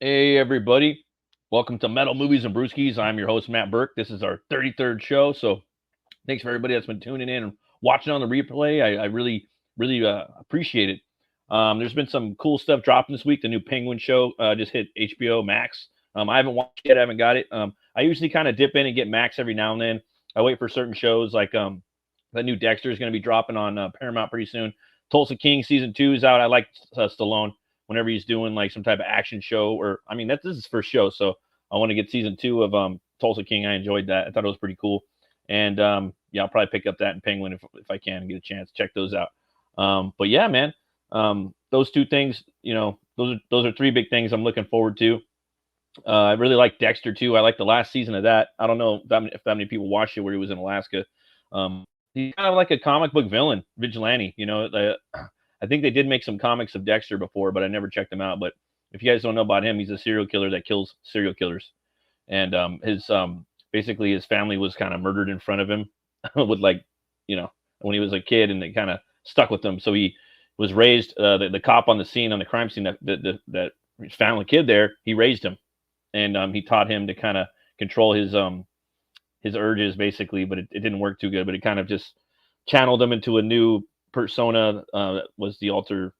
Hey, everybody. Welcome to Metal Movies and Brewskis. I'm your host, Matt Burke. This is our 33rd show. So thanks for everybody that's been tuning in and watching on the replay. I really appreciate it. There's been some cool stuff dropping this week. The new Penguin show just hit HBO Max. I haven't watched it yet. I haven't got it. I usually kind of dip in and get Max every now and then. I wait for certain shows like the new Dexter is going to be dropping on Paramount pretty soon. Tulsa King season 2 is out. I like Stallone whenever he's doing like some type of action show, or I mean this is his first show, so I want to get season 2 of Tulsa King. I enjoyed that. I thought it was pretty cool, and yeah, I'll probably pick up that in Penguin if I can get a chance. Check those out. But yeah, man, those two things, those are three big things I'm looking forward to. I really like Dexter too. I like the last season of that. I don't know if that many people watched it where he was in Alaska. He's kind of like a comic book villain, vigilante. I think they did make some comics of Dexter before, but I never checked them out. But if you guys don't know about him, he's a serial killer that kills serial killers, and his basically his family was kind of murdered in front of him with when he was a kid, and they kind of stuck with him. So he was raised. The cop on the scene, on the crime scene that found the kid there, he raised him, and he taught him to kind of control his urges basically, but it didn't work too good. But it kind of just channeled him into a new persona. That was the alter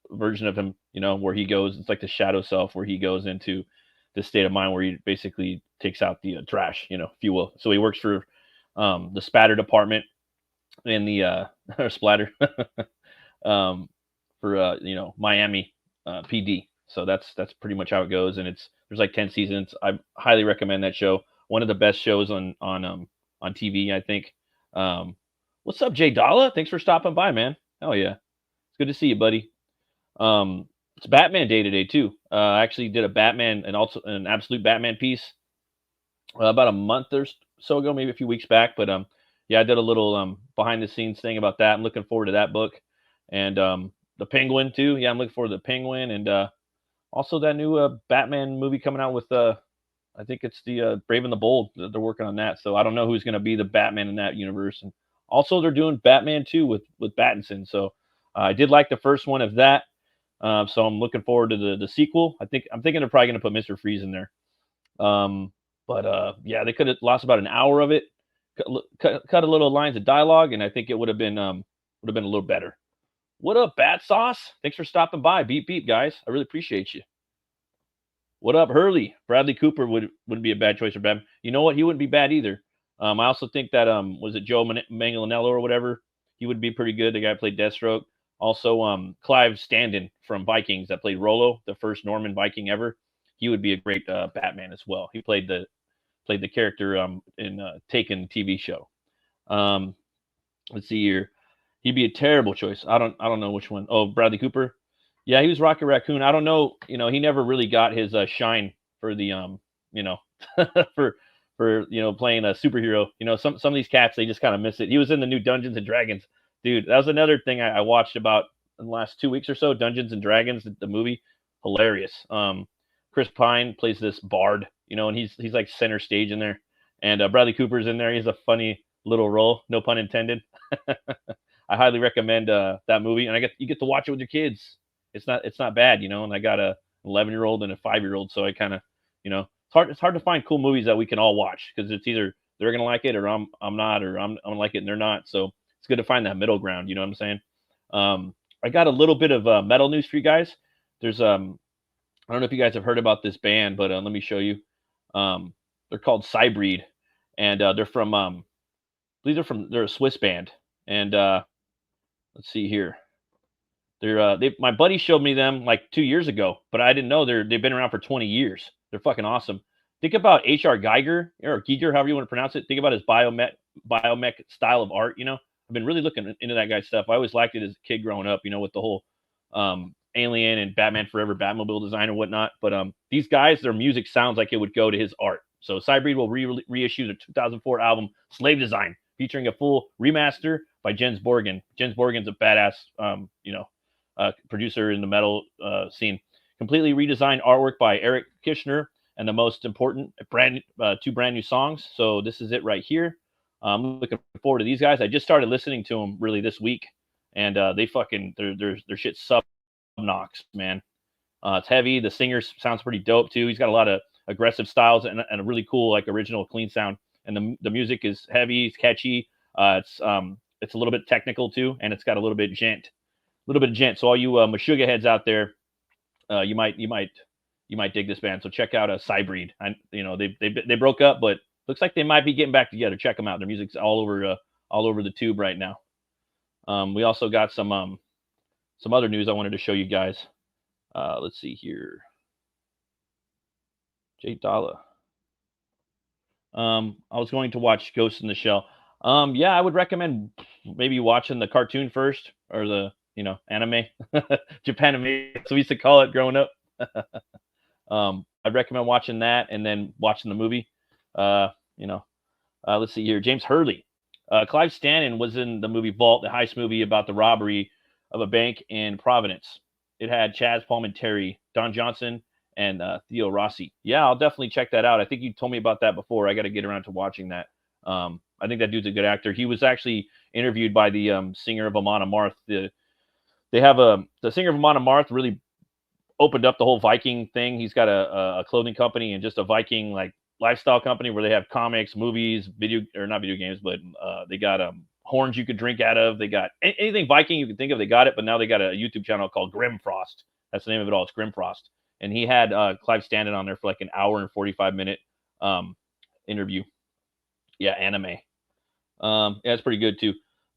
version of him, where he goes. It's like the shadow self, where he goes into this state of mind where he basically takes out the trash, if you will. So he works for the spatter department in the or splatter for Miami PD. So that's pretty much how it goes, and there's like 10 seasons. I highly recommend that show. One of the best shows on TV, I think. What's up, Jay Dalla? Thanks for stopping by, man. Hell yeah, it's good to see you, buddy. It's Batman Day today too. I actually did a Batman and also an Absolute Batman piece about a month or so ago, maybe a few weeks back. But yeah, I did a little behind the scenes thing about that. I'm looking forward to that book, and the Penguin too. Yeah, I'm looking forward to the Penguin, and also that new Batman movie coming out with I think it's the Brave and the Bold. They're working on that, so I don't know who's going to be the Batman in that universe. And also, they're doing Batman 2 with Pattinson. So I did like the first one of that. So I'm looking forward to the sequel. I'm thinking they're probably going to put Mr. Freeze in there. But yeah, they could have lost about an hour of it, cut a little lines of dialogue, and I think it would have been a little better. What up, Bat Sauce? Thanks for stopping by. Beep beep, guys. I really appreciate you. What up, Hurley? Bradley Cooper wouldn't be a bad choice for Batman. You know what? He wouldn't be bad either. I also think that was it Joe Manganiello or whatever? He would be pretty good. The guy who played Deathstroke. Also, Clive Standen from Vikings that played Rollo, the first Norman Viking ever. He would be a great Batman as well. He played the character in Taken TV show. Let's see here. He'd be a terrible choice. I don't know which one. Oh, Bradley Cooper. Yeah, he was Rocket Raccoon. I don't know. He never really got his shine for the for playing a superhero. Some of these cats, they just kind of miss it. He was in the new Dungeons and Dragons, dude. That was another thing I watched about in the last 2 weeks or so. Dungeons and Dragons, the movie, hilarious. Chris Pine plays this bard, and he's like center stage in there, and Bradley Cooper's in there. He's a funny little role, no pun intended. I highly recommend that movie, and you get to watch it with your kids. It's not bad, and I got a 11-year-old and a 5-year-old, so I kind of, it's hard to find cool movies that we can all watch, because it's either they're gonna like it or I'm not, or I'm gonna like it and they're not. So it's good to find that middle ground. You know what I'm saying? I got a little bit of metal news for you guys. There's I don't know if you guys have heard about this band, but let me show you. They're called Cybreed, and they're from I believe they're a Swiss band, and let's see here. My buddy showed me them like 2 years ago, but I didn't know they've been around for 20 years. They're fucking awesome. Think about H.R. Geiger, or Giger, however you want to pronounce it. Think about his biomech style of art. I've been really looking into that guy's stuff. I always liked it as a kid growing up, with the whole Alien and Batman Forever Batmobile design and whatnot. But these guys, their music sounds like it would go to his art. So Cybreed will reissue their 2004 album Slave Design, featuring a full remaster by Jens Borgen. Jens Borgen's a badass, producer in the metal scene. Completely redesigned artwork by Eric Kishner, and the most important, two brand new songs. So this is it right here. I'm looking forward to these guys. I just started listening to them really this week, and they fucking their shit sub knocks, man. It's heavy. The singer sounds pretty dope too. He's got a lot of aggressive styles and a really cool, like original, clean sound. And the music is heavy, it's catchy. It's a little bit technical too, and it's got a little bit of gent. So all you Meshuggah heads out there, you might dig this band. So check out Cybreed. They broke up, but looks like they might be getting back together. Check them out. Their music's all over the tube right now. We also got some other news I wanted to show you guys. Let's see here. Jay Dalla. I was going to watch Ghost in the Shell. Yeah, I would recommend maybe watching the cartoon first, or the anime, Japanime, as we used to call it growing up. I'd recommend watching that and then watching the movie. Let's see here. James Hurley. Clive Stanton was in the movie Vault, the heist movie about the robbery of a bank in Providence. It had Chaz Palminteri, Don Johnson, and Theo Rossi. Yeah, I'll definitely check that out. I think you told me about that before. I got to get around to watching that. I think that dude's a good actor. He was actually interviewed by the singer of Amon Amarth. The singer of Amon Amarth really opened up the whole Viking thing. He's got a clothing company and just a Viking like lifestyle company where they have comics, movies, not video games, but they got horns you could drink out of. They got anything Viking you can think of. They got it, but now they got a YouTube channel called Grimfrost. That's the name of it all. It's Grimfrost. And he had Clive Stanton on there for like an hour and 45-minute interview. Yeah, anime. Yeah, it's pretty good too.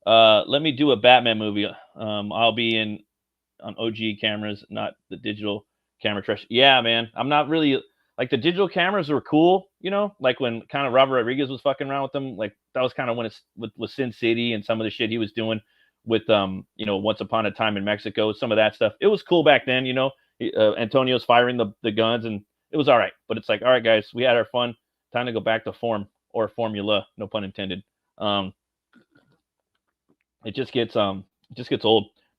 Let me do a Batman movie. I'll be on OG cameras, not the digital camera trash. Yeah, man. I'm not really like, the digital cameras were cool, like when kind of Robert Rodriguez was fucking around with them. Like that was kind of when it's with Sin City and some of the shit he was doing with Once Upon a Time in Mexico, some of that stuff. It was cool back then, Antonio's firing the guns and it was all right. But it's like, all right, guys, we had our fun. Time to go back to form, or formula, no pun intended. It just gets old.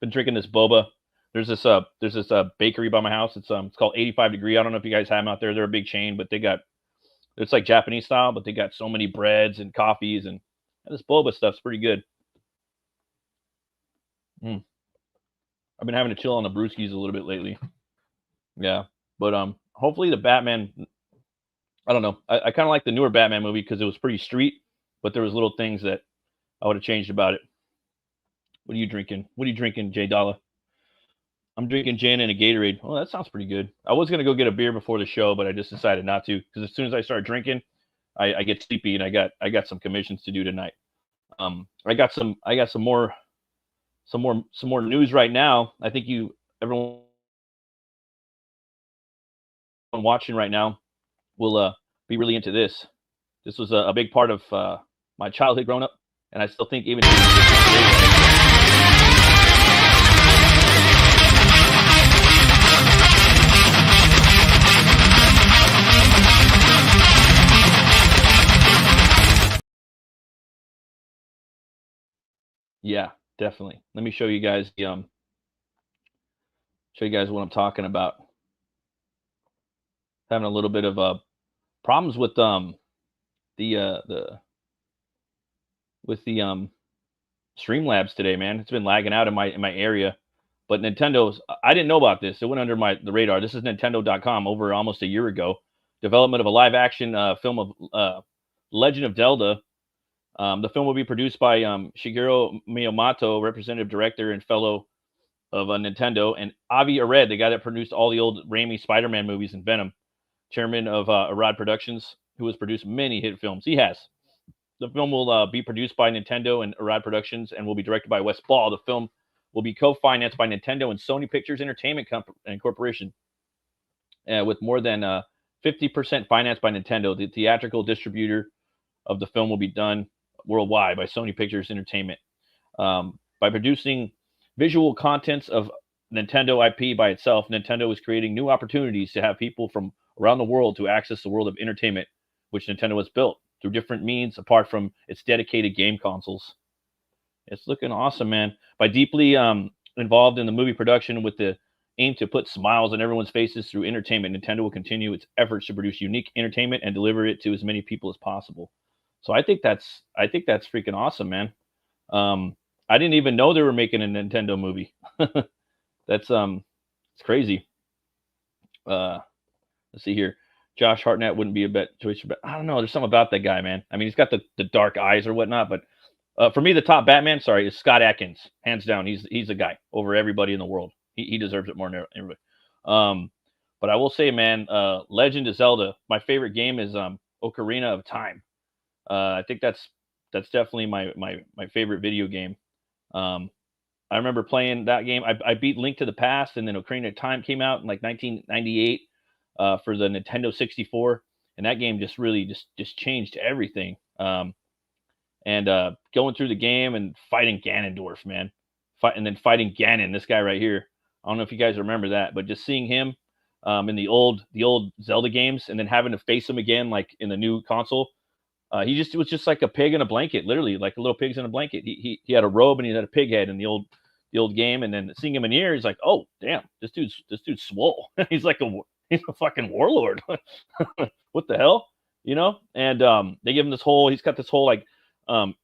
Been drinking this boba. There's this bakery by my house. It's called 85 Degree. I don't know if you guys have them out there. They're a big chain, but it's like Japanese style, but they got so many breads and coffees, and this boba stuff's pretty good. I've been having to chill on the brewskis a little bit lately. Yeah, but hopefully the Batman. I don't know. I kind of like the newer Batman movie because it was pretty street, but there was little things that I would have changed about it. What are you drinking, Jay Dalla? I'm drinking gin and a Gatorade. Oh, that sounds pretty good. I was gonna go get a beer before the show, but I just decided not to because as soon as I start drinking, I get sleepy, and I got some commissions to do tonight. I got some more news right now. I think everyone watching right now will be really into this. This was a big part of my childhood growing up, and I still think even. Yeah, definitely. Let me show you guys what I'm talking about. Having a little bit of problems with the Streamlabs today, man. It's been lagging out in my area. But Nintendo's, I didn't know about this. It went under the radar. This is Nintendo.com over almost a year ago. Development of a live action film of Legend of Zelda. The film will be produced by Shigeru Miyamoto, representative director and fellow of Nintendo, and Avi Arad, the guy that produced all the old Raimi Spider-Man movies and Venom, chairman of Arad Productions, who has produced many hit films. He has. The film will be produced by Nintendo and Arad Productions and will be directed by Wes Ball. The film will be co-financed by Nintendo and Sony Pictures Entertainment Corporation, with more than 50% financed by Nintendo. The theatrical distributor of the film will be done worldwide by Sony Pictures Entertainment. By producing visual contents of Nintendo IP by itself, Nintendo is creating new opportunities to have people from around the world to access the world of entertainment, which Nintendo has built through different means apart from its dedicated game consoles. It's looking awesome, man. By deeply involved in the movie production with the aim to put smiles on everyone's faces through entertainment, Nintendo will continue its efforts to produce unique entertainment and deliver it to as many people as possible. So I think that's freaking awesome, man. I didn't even know they were making a Nintendo movie. That's it's crazy. Let's see here. Josh Hartnett wouldn't be a bet choice, but I don't know. There's something about that guy, man. I mean, he's got the dark eyes or whatnot, but for me, the top Batman, sorry, is Scott Adkins, hands down. He's a guy over everybody in the world. He deserves it more than everybody. Um, but I will say, man, Legend of Zelda. My favorite game is Ocarina of Time. I think that's definitely my favorite video game. Um, I remember playing that game. I beat Link to the Past, and then Ocarina of Time came out in like 1998 for the Nintendo 64, and that game just really just changed everything. And going through the game and fighting Ganondorf, man, and then fighting Ganon, this guy right here. I don't know if you guys remember that, but just seeing him in the old Zelda games, and then having to face him again like in the new console. He just was just like a pig in a blanket, literally like a little pig's in a blanket. He had a robe and he had a pig head in the old game, and then seeing him in here, he's like, oh damn, this dude's swole. He's a fucking warlord. What the hell, you know? And they give him he's got this whole like um,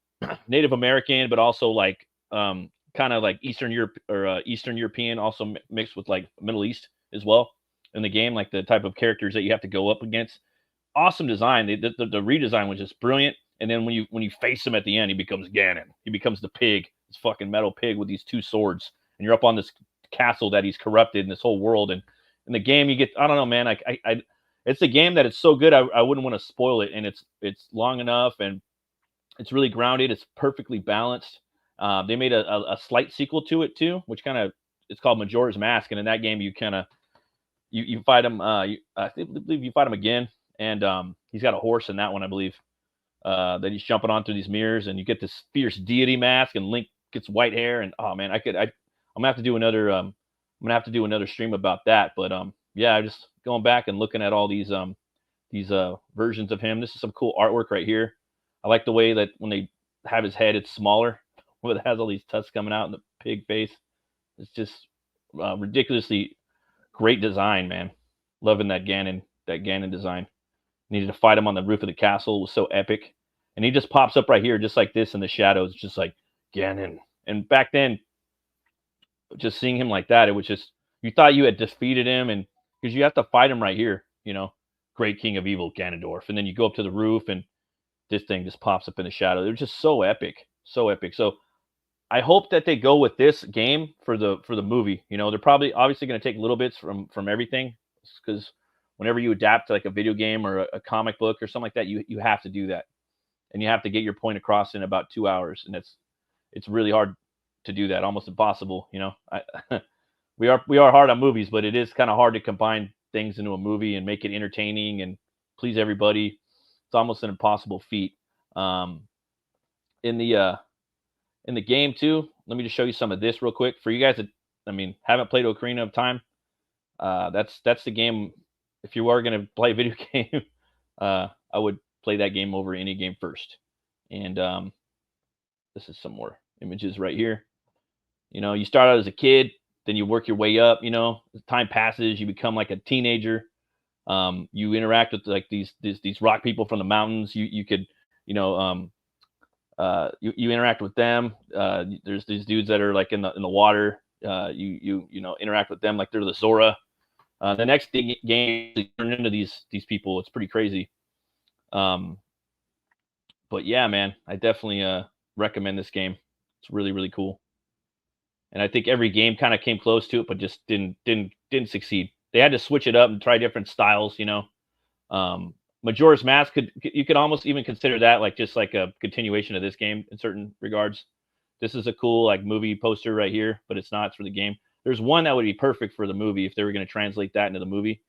Native American, but also like kind of like Eastern Europe or Eastern European, also mixed with like Middle East as well in the game, like the type of characters that you have to go up against. Awesome design. The redesign was just brilliant. And then when you face him at the end, he becomes Ganon. He becomes the pig, this fucking metal pig with these two swords, and you're up on this castle that he's corrupted in this whole world. And in the game, you get, I don't know, man. It's a game that it's so good. I wouldn't want to spoil it, and it's long enough, and it's really grounded. It's perfectly balanced. They made a slight sequel to it too, which kind of, it's called Majora's Mask, and in that game you kind of you fight him. I believe you fight him again, and he's got a horse in that one, I believe. That he's jumping on through these mirrors, and you get this fierce deity mask, and Link gets white hair, and oh man, I'm gonna have to do another stream about that. But yeah, just going back and looking at all these versions of him. This is some cool artwork right here. I like the way that when they have his head, it's smaller, where it has all these tusks coming out in the pig face. It's just ridiculously great design, man. Loving that Ganon design. Needed to fight him on the roof of the castle. It was so epic. And he just pops up right here, just like this in the shadows, just like Ganon. And back then, just seeing him like that, it was just, you thought you had defeated him, and because you have to fight him right here, Great King of Evil, Ganondorf. And then you go up to the roof, and this thing just pops up in the shadow. It was just so epic. So epic. So I hope that they go with this game for the movie. They're probably obviously going to take little bits from everything, because whenever you adapt to like a video game or a comic book or something like that, you have to do that, and you have to get your point across in about 2 hours, and it's really hard to do that, almost impossible. We are hard on movies, but it is kind of hard to combine things into a movie and make it entertaining and please everybody. It's almost an impossible feat. In the game too, let me just show you some of this real quick for you guys that haven't played Ocarina of Time. That's the game. If you are going to play a video game, I would play that game over any game first. And this is some more images right here. You start out as a kid, then you work your way up. As time passes, you become like a teenager. You interact with like these rock people from the mountains. You could, you interact with them. There's these dudes that are like in the water. You interact with them like they're the Zora. The next game, you turn into these people. It's pretty crazy. But yeah, man, I definitely recommend this game. It's really, really cool. And I think every game kind of came close to it, but just didn't succeed. They had to switch it up and try different styles. Majora's Mask you could almost even consider that like just like a continuation of this game in certain regards. This is a cool like movie poster right here, but it's not. It's for the game. There's one that would be perfect for the movie if they were going to translate that into the movie.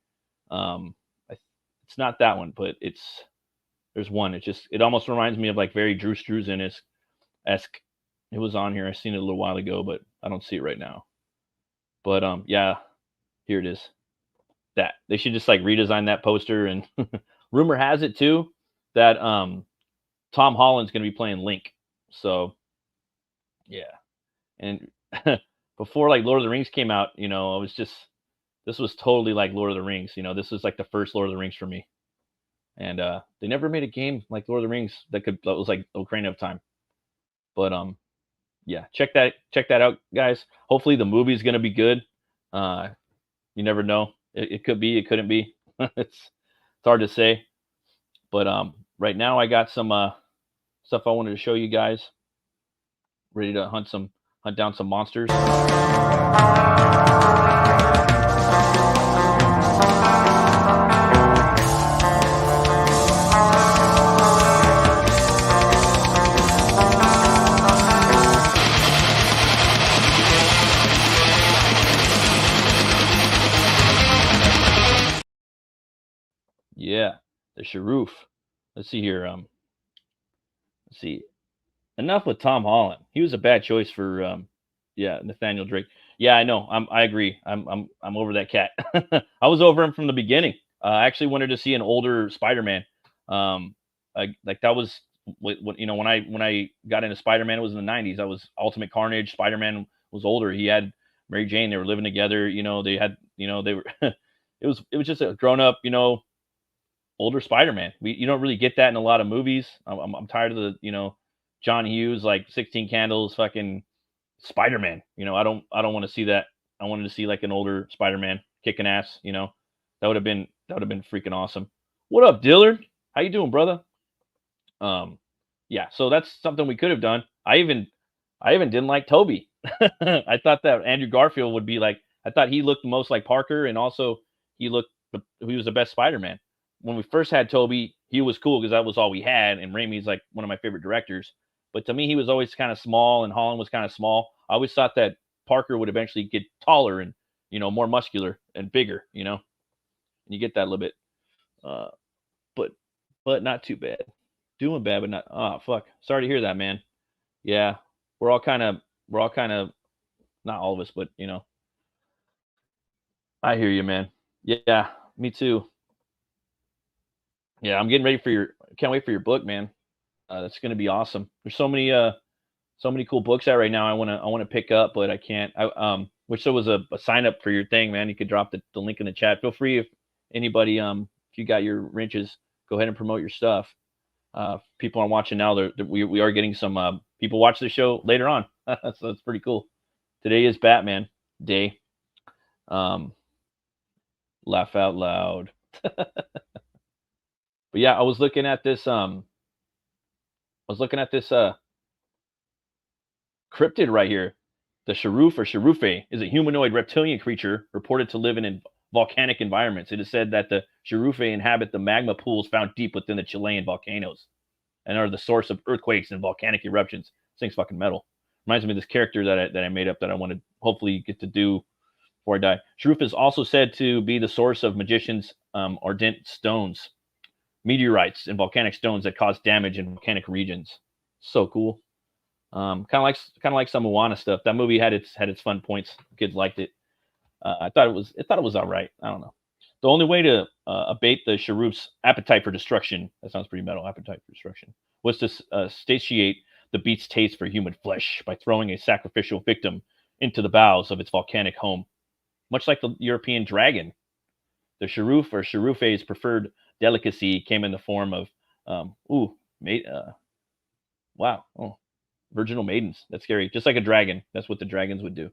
It's not that one, but there's one. It almost reminds me of like very Drew Struzan-esque. It was on here. I seen it a little while ago, but I don't see it right now. But yeah, here it is. That they should just like redesign that poster. And rumor has it too that Tom Holland's going to be playing Link. So yeah, and before like Lord of the Rings came out, this was totally like Lord of the Rings. This was like the first Lord of the Rings for me. And they never made a game like Lord of the Rings that was like Ocarina of Time. But yeah, check that out, guys. Hopefully the movie is gonna be good. You never know. It could be, it couldn't be. It's hard to say. But right now I got some stuff I wanted to show you guys. Ready to hunt down some monsters. Yeah, the Sharoof. Let's see here. Let's see. Enough with Tom Holland. He was a bad choice for yeah, Nathaniel Drake. Yeah, I know. I agree. I'm over that cat. I was over him from the beginning. I actually wanted to see an older Spider-Man. Like that was what you know when I got into Spider-Man, it was in the 90s. I was Ultimate Carnage. Spider-Man was older. He had Mary Jane. They were living together. You know, they had they were it was just a grown up, older Spider-Man. You don't really get that in a lot of movies. I'm tired of the John Hughes like 16 Candles fucking Spider-Man. I don't want to see that. I wanted to see like an older Spider-Man kicking ass. That would have been freaking awesome. What up, Dillard? How you doing, brother? Um, yeah. So that's something we could have done. I even didn't like Toby. I thought that Andrew Garfield would be like. I thought he looked the most like Parker, and also he was the best Spider-Man. When we first had Toby, he was cool because that was all we had, and Raimi's like one of my favorite directors. But to me, he was always kind of small, and Holland was kind of small. I always thought that Parker would eventually get taller and more muscular and bigger. And you get that a little bit, uh, but not too bad. Doing bad, but not. Oh fuck! Sorry to hear that, man. Yeah, we're all kind of not all of us, but I hear you, man. Yeah, me too. Yeah, I'm getting ready for your. Can't wait for your book, man. That's gonna be awesome. There's so many cool books out right now. I wanna pick up, but I can't. I wish there was a sign up for your thing, man. You could drop the link in the chat. Feel free if anybody if you got your wrenches, go ahead and promote your stuff. People are watching now. We are getting some people watch the show later on, so that's pretty cool. Today is Batman Day. Um, laugh out loud. But yeah, I was looking at this. Cryptid right here. The Sharoof or Sharufe is a humanoid reptilian creature reported to live in volcanic environments. It is said that the Sharufe inhabit the magma pools found deep within the Chilean volcanoes and are the source of earthquakes and volcanic eruptions. This thing's fucking metal. Reminds me of this character that I made up that I want to hopefully get to do before I die. Sharoof is also said to be the source of magicians' ardent stones, meteorites, and volcanic stones that cause damage in volcanic regions. So cool. Kind of like some Moana stuff. That movie had its fun points. Kids liked it. I thought it was all right. I don't know. The only way to abate the Sharoof's appetite for destruction, that sounds pretty metal, appetite for destruction, was to satiate the beast's taste for human flesh by throwing a sacrificial victim into the bowels of its volcanic home. Much like the European dragon, the Sharoof or Sharoofe's preferred delicacy came in the form of, mate, wow, oh, virginal maidens. That's scary. Just like a dragon. That's what the dragons would do.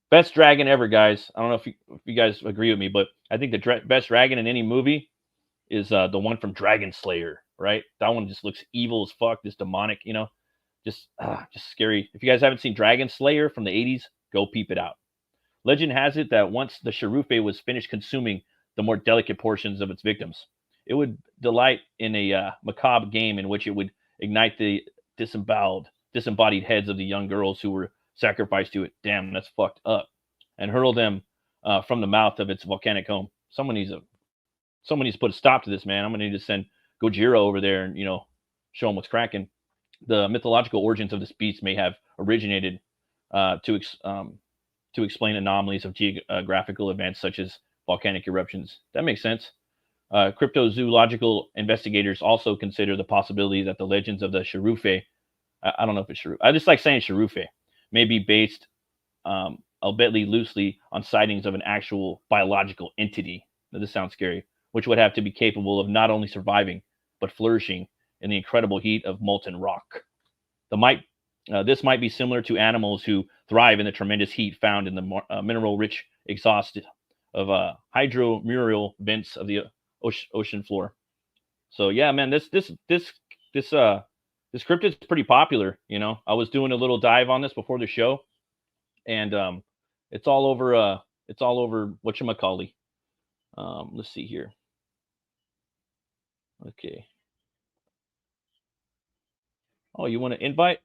Best dragon ever, guys. I don't know if you guys agree with me, but I think the best dragon in any movie is the one from Dragon Slayer, right? That one just looks evil as fuck, just demonic, just scary. If you guys haven't seen Dragon Slayer from the 80s, go peep it out. Legend has it that once the Sharufe was finished consuming the more delicate portions of its victims, it would delight in a macabre game in which it would ignite the disembodied heads of the young girls who were sacrificed to it. Damn, that's fucked up. And hurl them from the mouth of its volcanic home. Someone needs to put a stop to this, man. I'm gonna need to send Gojira over there and show him what's cracking. The mythological origins of this beast may have originated to explain anomalies of geographical events such as volcanic eruptions. That makes sense. Cryptozoological investigators also consider the possibility that the legends of the Sharufe, I don't know if it's Sharufe, I just like saying Sharufe, may be based, albeit loosely, on sightings of an actual biological entity. Now, this sounds scary, which would have to be capable of not only surviving, but flourishing in the incredible heat of molten rock. This might be similar to animals who thrive in the tremendous heat found in the mineral-rich exhaust hydromural vents of the ocean floor. So yeah, man, this cryptid is pretty popular. You know, I was doing a little dive on this before the show, and it's all over whatchamacallit. Let's see here. Okay. Oh, you want to invite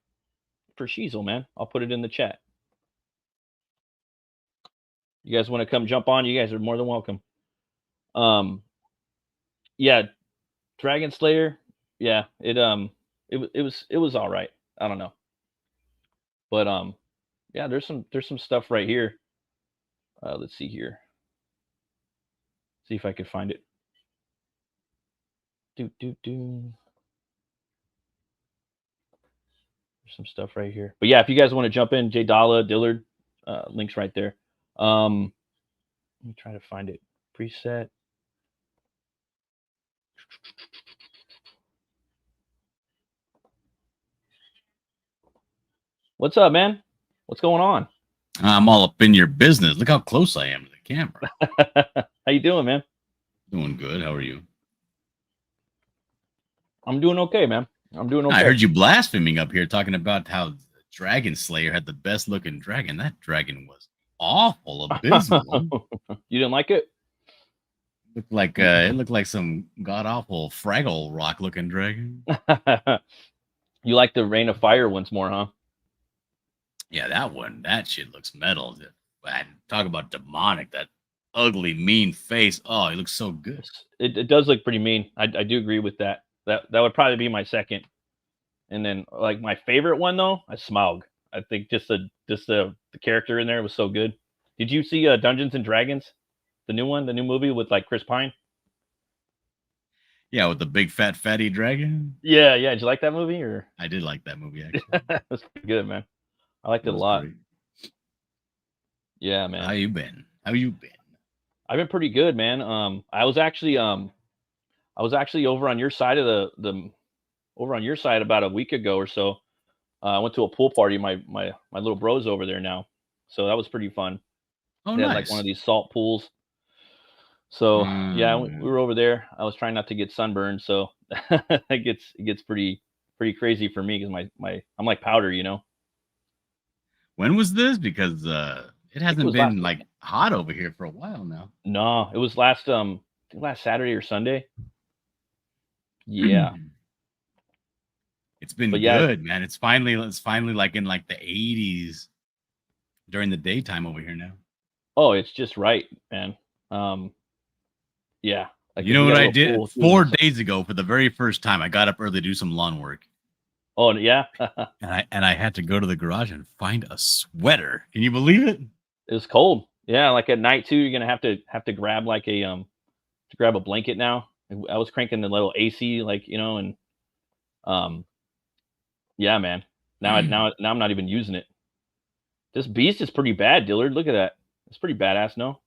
for Shiesel, man? I'll put it in the chat. You guys want to come jump on? You guys are more than welcome. Yeah, Dragon Slayer. Yeah, it was all right. I don't know, but yeah, there's some stuff right here. Let's see here. See if I could find it. There's some stuff right here. But yeah, if you guys want to jump in, Jay Dalla, Dillard, links right there. Let me try to find it. Preset. What's up, man? What's going on? I'm all up in your business. Look how close I am to the camera. How you doing, man? Doing good. How are you? I'm doing okay, man. I'm doing okay. I heard you blaspheming up here, talking about how Dragon Slayer had the best looking dragon. That dragon was awful, abysmal. You didn't like it? It looked like some god awful Fraggle Rock looking dragon. You like the Rain of Fire ones more, huh? Yeah, that shit looks metal. Talk about demonic, that ugly, mean face. Oh, he looks so good. It does look pretty mean. I do agree with that. That would probably be my second. And then like my favorite one though, Smaug. I think just the character in there was so good. Did you see Dungeons and Dragons? The new one, the new movie with like Chris Pine? Yeah, with the big fat fatty dragon. Yeah. Did you like that movie? Or I did like that movie actually. That's pretty good, man. I liked it a lot. Great. Yeah, man. How you been? I've been pretty good, man. I was actually over on your side of over on your side about a week ago or so. I went to a pool party. My little bro's over there now, so that was pretty fun. Oh, they nice. had like one of these salt pools. So yeah, we were over there. I was trying not to get sunburned, so it gets pretty crazy for me because I'm like powder, you know. When was this? Because it hasn't been like hot over here for a while now. No, it was last Saturday or Sunday. Yeah. It's been good, man. It's finally like in like the 80s during the daytime over here now. Oh, it's just right, man. Yeah. Like you know what I did 4 days ago for the very first time? I got up early to do some lawn work. Oh yeah. and I had to go to the garage and find a sweater. Can you believe it? It was cold. Yeah, like at night too, you're gonna have to grab like to grab a blanket now. I was cranking the little AC, like, you know, and yeah, man. Now I'm not even using it. This beast is pretty bad, Dillard. Look at that. It's pretty badass, no?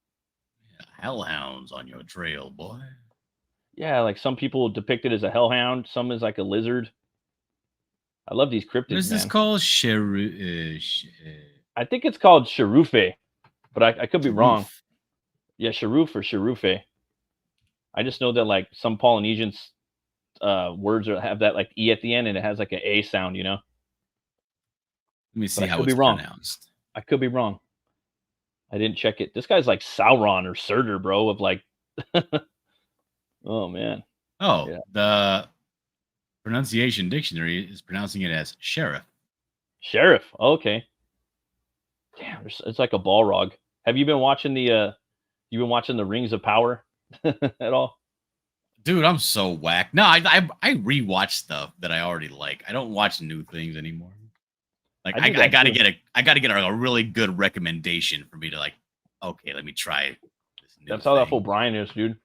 Yeah, hellhounds on your trail, boy. Yeah, like some people depict it as a hellhound, some as like a lizard. I love these cryptids. What is this called? I think it's called Sharufe, but I could be wrong. Yeah, Sharuf or Sharufe. I just know that like some Polynesians words have that like E at the end and it has like an A sound, you know? Let me see how it's pronounced. I could be wrong. I didn't check it. This guy's like Sauron or Surtur, bro, of like oh man. Oh, yeah. The pronunciation dictionary is pronouncing it as sheriff. Sheriff. Okay. Damn, it's like a Balrog. Have you been watching the Rings of Power at all? Dude, I'm so whack. No, I rewatch stuff that I already like. I don't watch new things anymore. Like I gotta get a really good recommendation for me to like, okay, let me try this new That's how that fool Brian is, dude.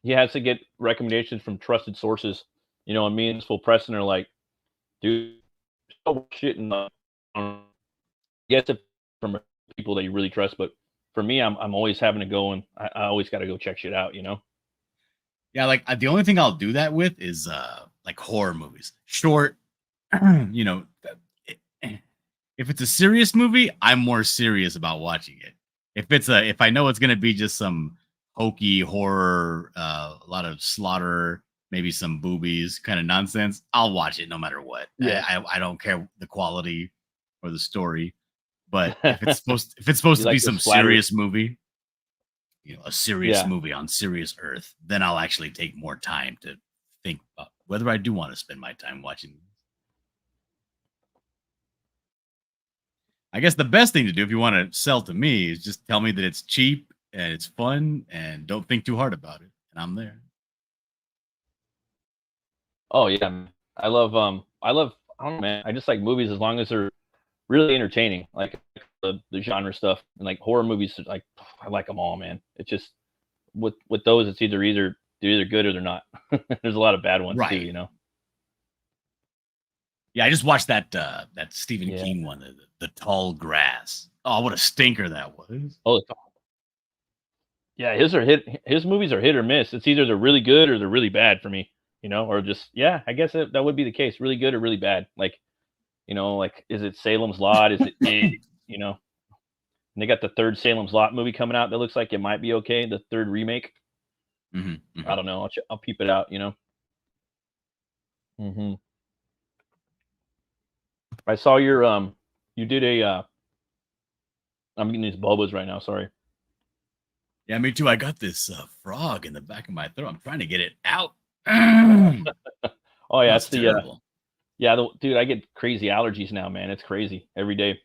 He has to get recommendations from trusted sources. You know, and me and Full Preston are like, dude, shit and yes, from people that you really trust, but for me, I'm always having to go and I always got to go check shit out, you know? Yeah, like the only thing I'll do that with is like horror movies. Short, you know, if it's a serious movie, I'm more serious about watching it. if I know it's gonna be just some hokey horror, a lot of slaughter, maybe some boobies kind of nonsense, I'll watch it no matter what. Yeah. I don't care the quality or the story. But if it's supposed to be some serious movie, a serious movie on serious Earth, then I'll actually take more time to think about whether I do want to spend my time watching. I guess the best thing to do if you want to sell to me is just tell me that it's cheap and it's fun and don't think too hard about it, and I'm there. Oh yeah, I love I don't know, man. I just like movies as long as they're really entertaining, like the genre stuff, and like horror movies. Like I like them all, man. It's just with those, it's they're either good or they're not. There's a lot of bad ones too, Yeah, I just watched that Stephen King one, the Tall Grass. Oh, what a stinker that was! Oh, yeah, his movies are hit or miss. It's either they're really good or they're really bad for me, or just I guess that would be the case, really good or really bad. Like, like is it Salem's Lot? Is it And they got the third Salem's Lot movie coming out that looks like it might be okay, the third remake. I don't know. I'll peep it out. I saw your you did a I'm getting these bubbles right now, sorry. Yeah, me too. I got this frog in the back of my throat. I'm trying to get it out. Oh yeah, that's terrible. Dude, I get crazy allergies now, man. It's crazy every day.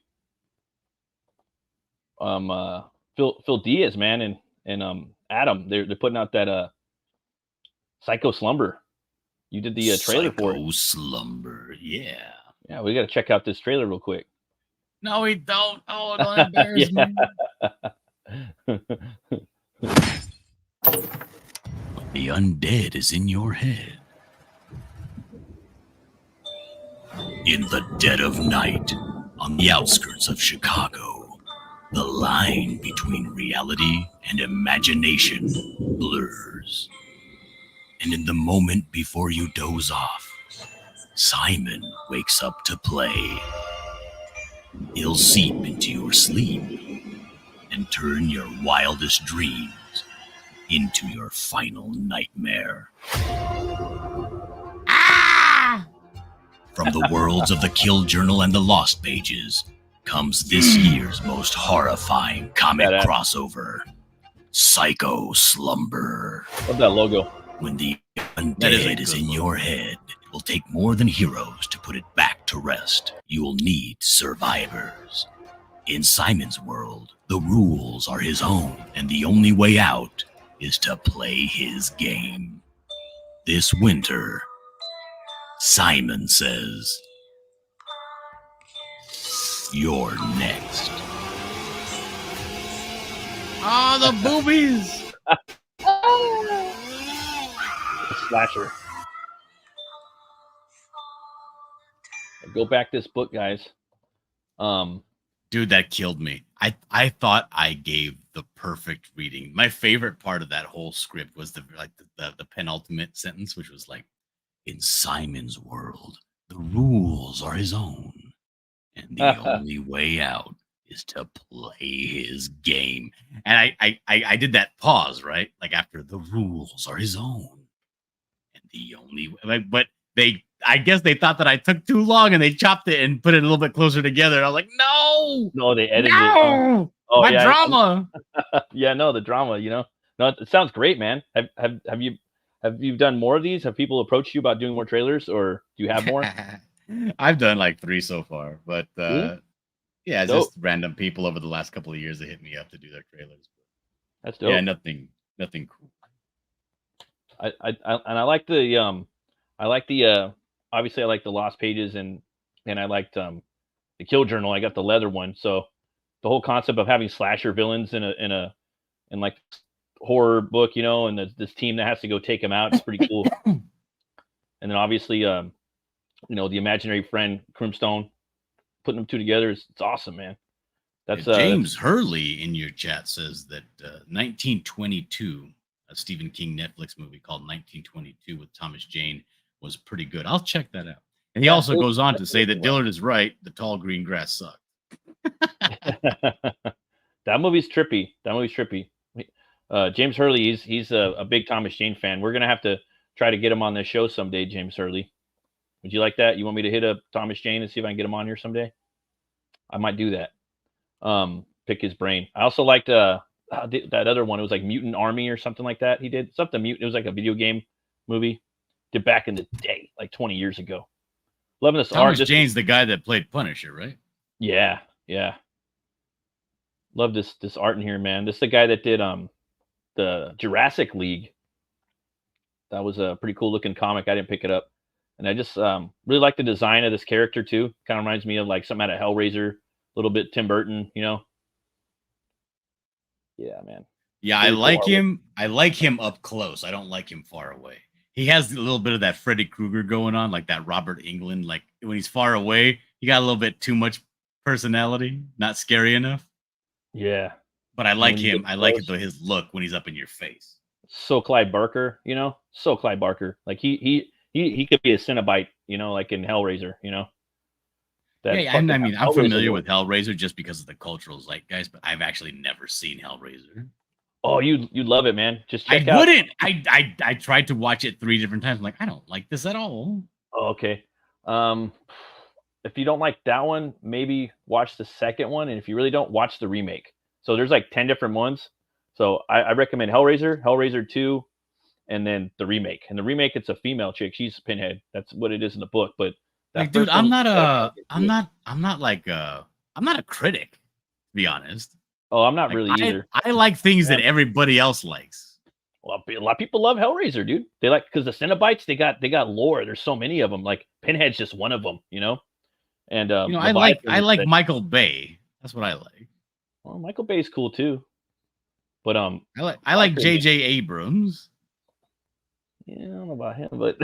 Phil Diaz, man, and Adam, they're putting out that Psycho Slumber. You did the trailer for it. Psycho Slumber, yeah. Yeah, we got to check out this trailer real quick. No, we don't. Oh, don't embarrass me. The undead is in your head. In the dead of night, on the outskirts of Chicago, the line between reality and imagination blurs. And in the moment before you doze off, Simon wakes up to play. He'll seep into your sleep and turn your wildest dreams into your final nightmare. Ah! From the worlds of the Kill Journal and the Lost Pages comes this year's most horrifying comic crossover, Psycho Slumber. Love that logo. When the undead is in your head, it will take more than heroes to put it back to rest. You will need survivors. In Simon's world, the rules are his own, and the only way out is to play his game. This winter, Simon says, "You're next." Oh, the boobies! Slasher. Go back this book, guys. Dude, that killed me. I thought I gave the perfect reading. My favorite part of that whole script was the penultimate sentence, which was like, "In Simon's world, the rules are his own, and the only way out is to play his game." And I did that pause, right? Like after "the rules are his own, and the only way," but I guess they thought that I took too long and they chopped it and put it a little bit closer together. And I was like, no, they edited it. Oh, my drama. Yeah, no, the drama, No, it sounds great, man. Have you done more of these? Have people approached you about doing more trailers, or do you have more? I've done like 3 so far, but yeah, just random people over the last couple of years that hit me up to do their trailers. That's dope. Yeah, nothing cool. I like the obviously I like the Lost Pages and I liked the Kill Journal. I got the leather one, so the whole concept of having slasher villains in like horror book, and this team that has to go take them out is pretty cool. And then obviously the imaginary friend Crimstone, putting them two together it's awesome, man. That's James Hurley in your chat says that 1922, a Stephen King Netflix movie called 1922 with Thomas Jane, was pretty good. I'll check that out. And he also goes on to say that Dillard is right. The tall green grass sucked. That movie's trippy. James Hurley, he's a big Thomas Jane fan. We're gonna have to try to get him on this show someday, James Hurley. Would you like that? You want me to hit up Thomas Jane and see if I can get him on here someday? I might do that. Pick his brain. I also liked that other one. It was like Mutant Army or something like that. He did something mutant. It was like a video game movie. Did back in the day, like 20 years ago. Loving this art. Thomas Jane's the guy that played Punisher, right? Yeah. Love this art in here, man. This is the guy that did the Jurassic League. That was a pretty cool looking comic. I didn't pick it up. And I just really like the design of this character too. Kind of reminds me of like something out of Hellraiser, a little bit Tim Burton, you know. Yeah, man. Yeah, I like him. I like him up close. I don't like him far away. He has a little bit of that Freddy Krueger going on, like that Robert Englund. Like when he's far away, he got a little bit too much personality, not scary enough. Yeah. But I like him. I like his look when he's up in your face. So Clive Barker, you know? So Clive Barker. Like he could be a Cenobite, you know, like in Hellraiser, you know? Yeah, and I mean, I'm familiar with Hellraiser just because of the cultural zeitgeist, but I've actually never seen Hellraiser. Oh, you'd love it, man. Just check out. I tried to watch it 3 different times. I'm like, I don't like this at all. Oh, okay. If you don't like that one, maybe watch the second one, and if you really don't, watch the remake. So there's like 10 different ones. So I recommend Hellraiser 2, and then the remake. And the remake, it's a female chick. She's Pinhead. That's what it is in the book. But like, dude, I'm not a critic, to be honest. Oh, I'm not really either. I like things that everybody else likes. Well, a lot of people love Hellraiser, dude. They like because the Cenobites, they got lore. There's so many of them. Like Pinhead's just one of them, you know. And you know, I like Michael Bay. That's what I like. Well, Michael Bay's cool too. But I like J.J. Abrams. Yeah, I don't know about him, but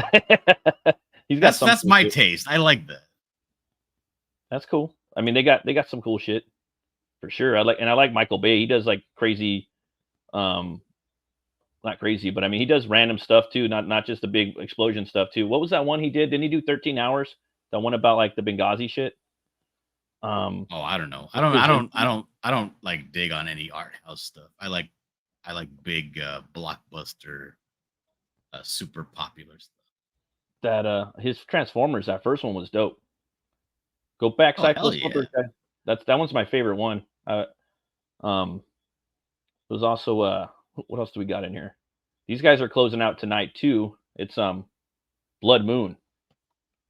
he's got that's my taste. I like that. That's cool. I mean, they got some cool shit for sure. I like Michael Bay. He does like crazy, not crazy, but I mean, he does random stuff too. Not just the big explosion stuff too. What was that one he did? Didn't he do 13 Hours? That one about like the Benghazi shit. Oh, I don't know. I don't like dig on any art house stuff. I like big blockbuster, super popular stuff. That his Transformers, that first one was dope. Go back, Cyclops. Yeah. That one's my favorite one. It was also what else do we got in here? These guys are closing out tonight too. It's Blood Moon. I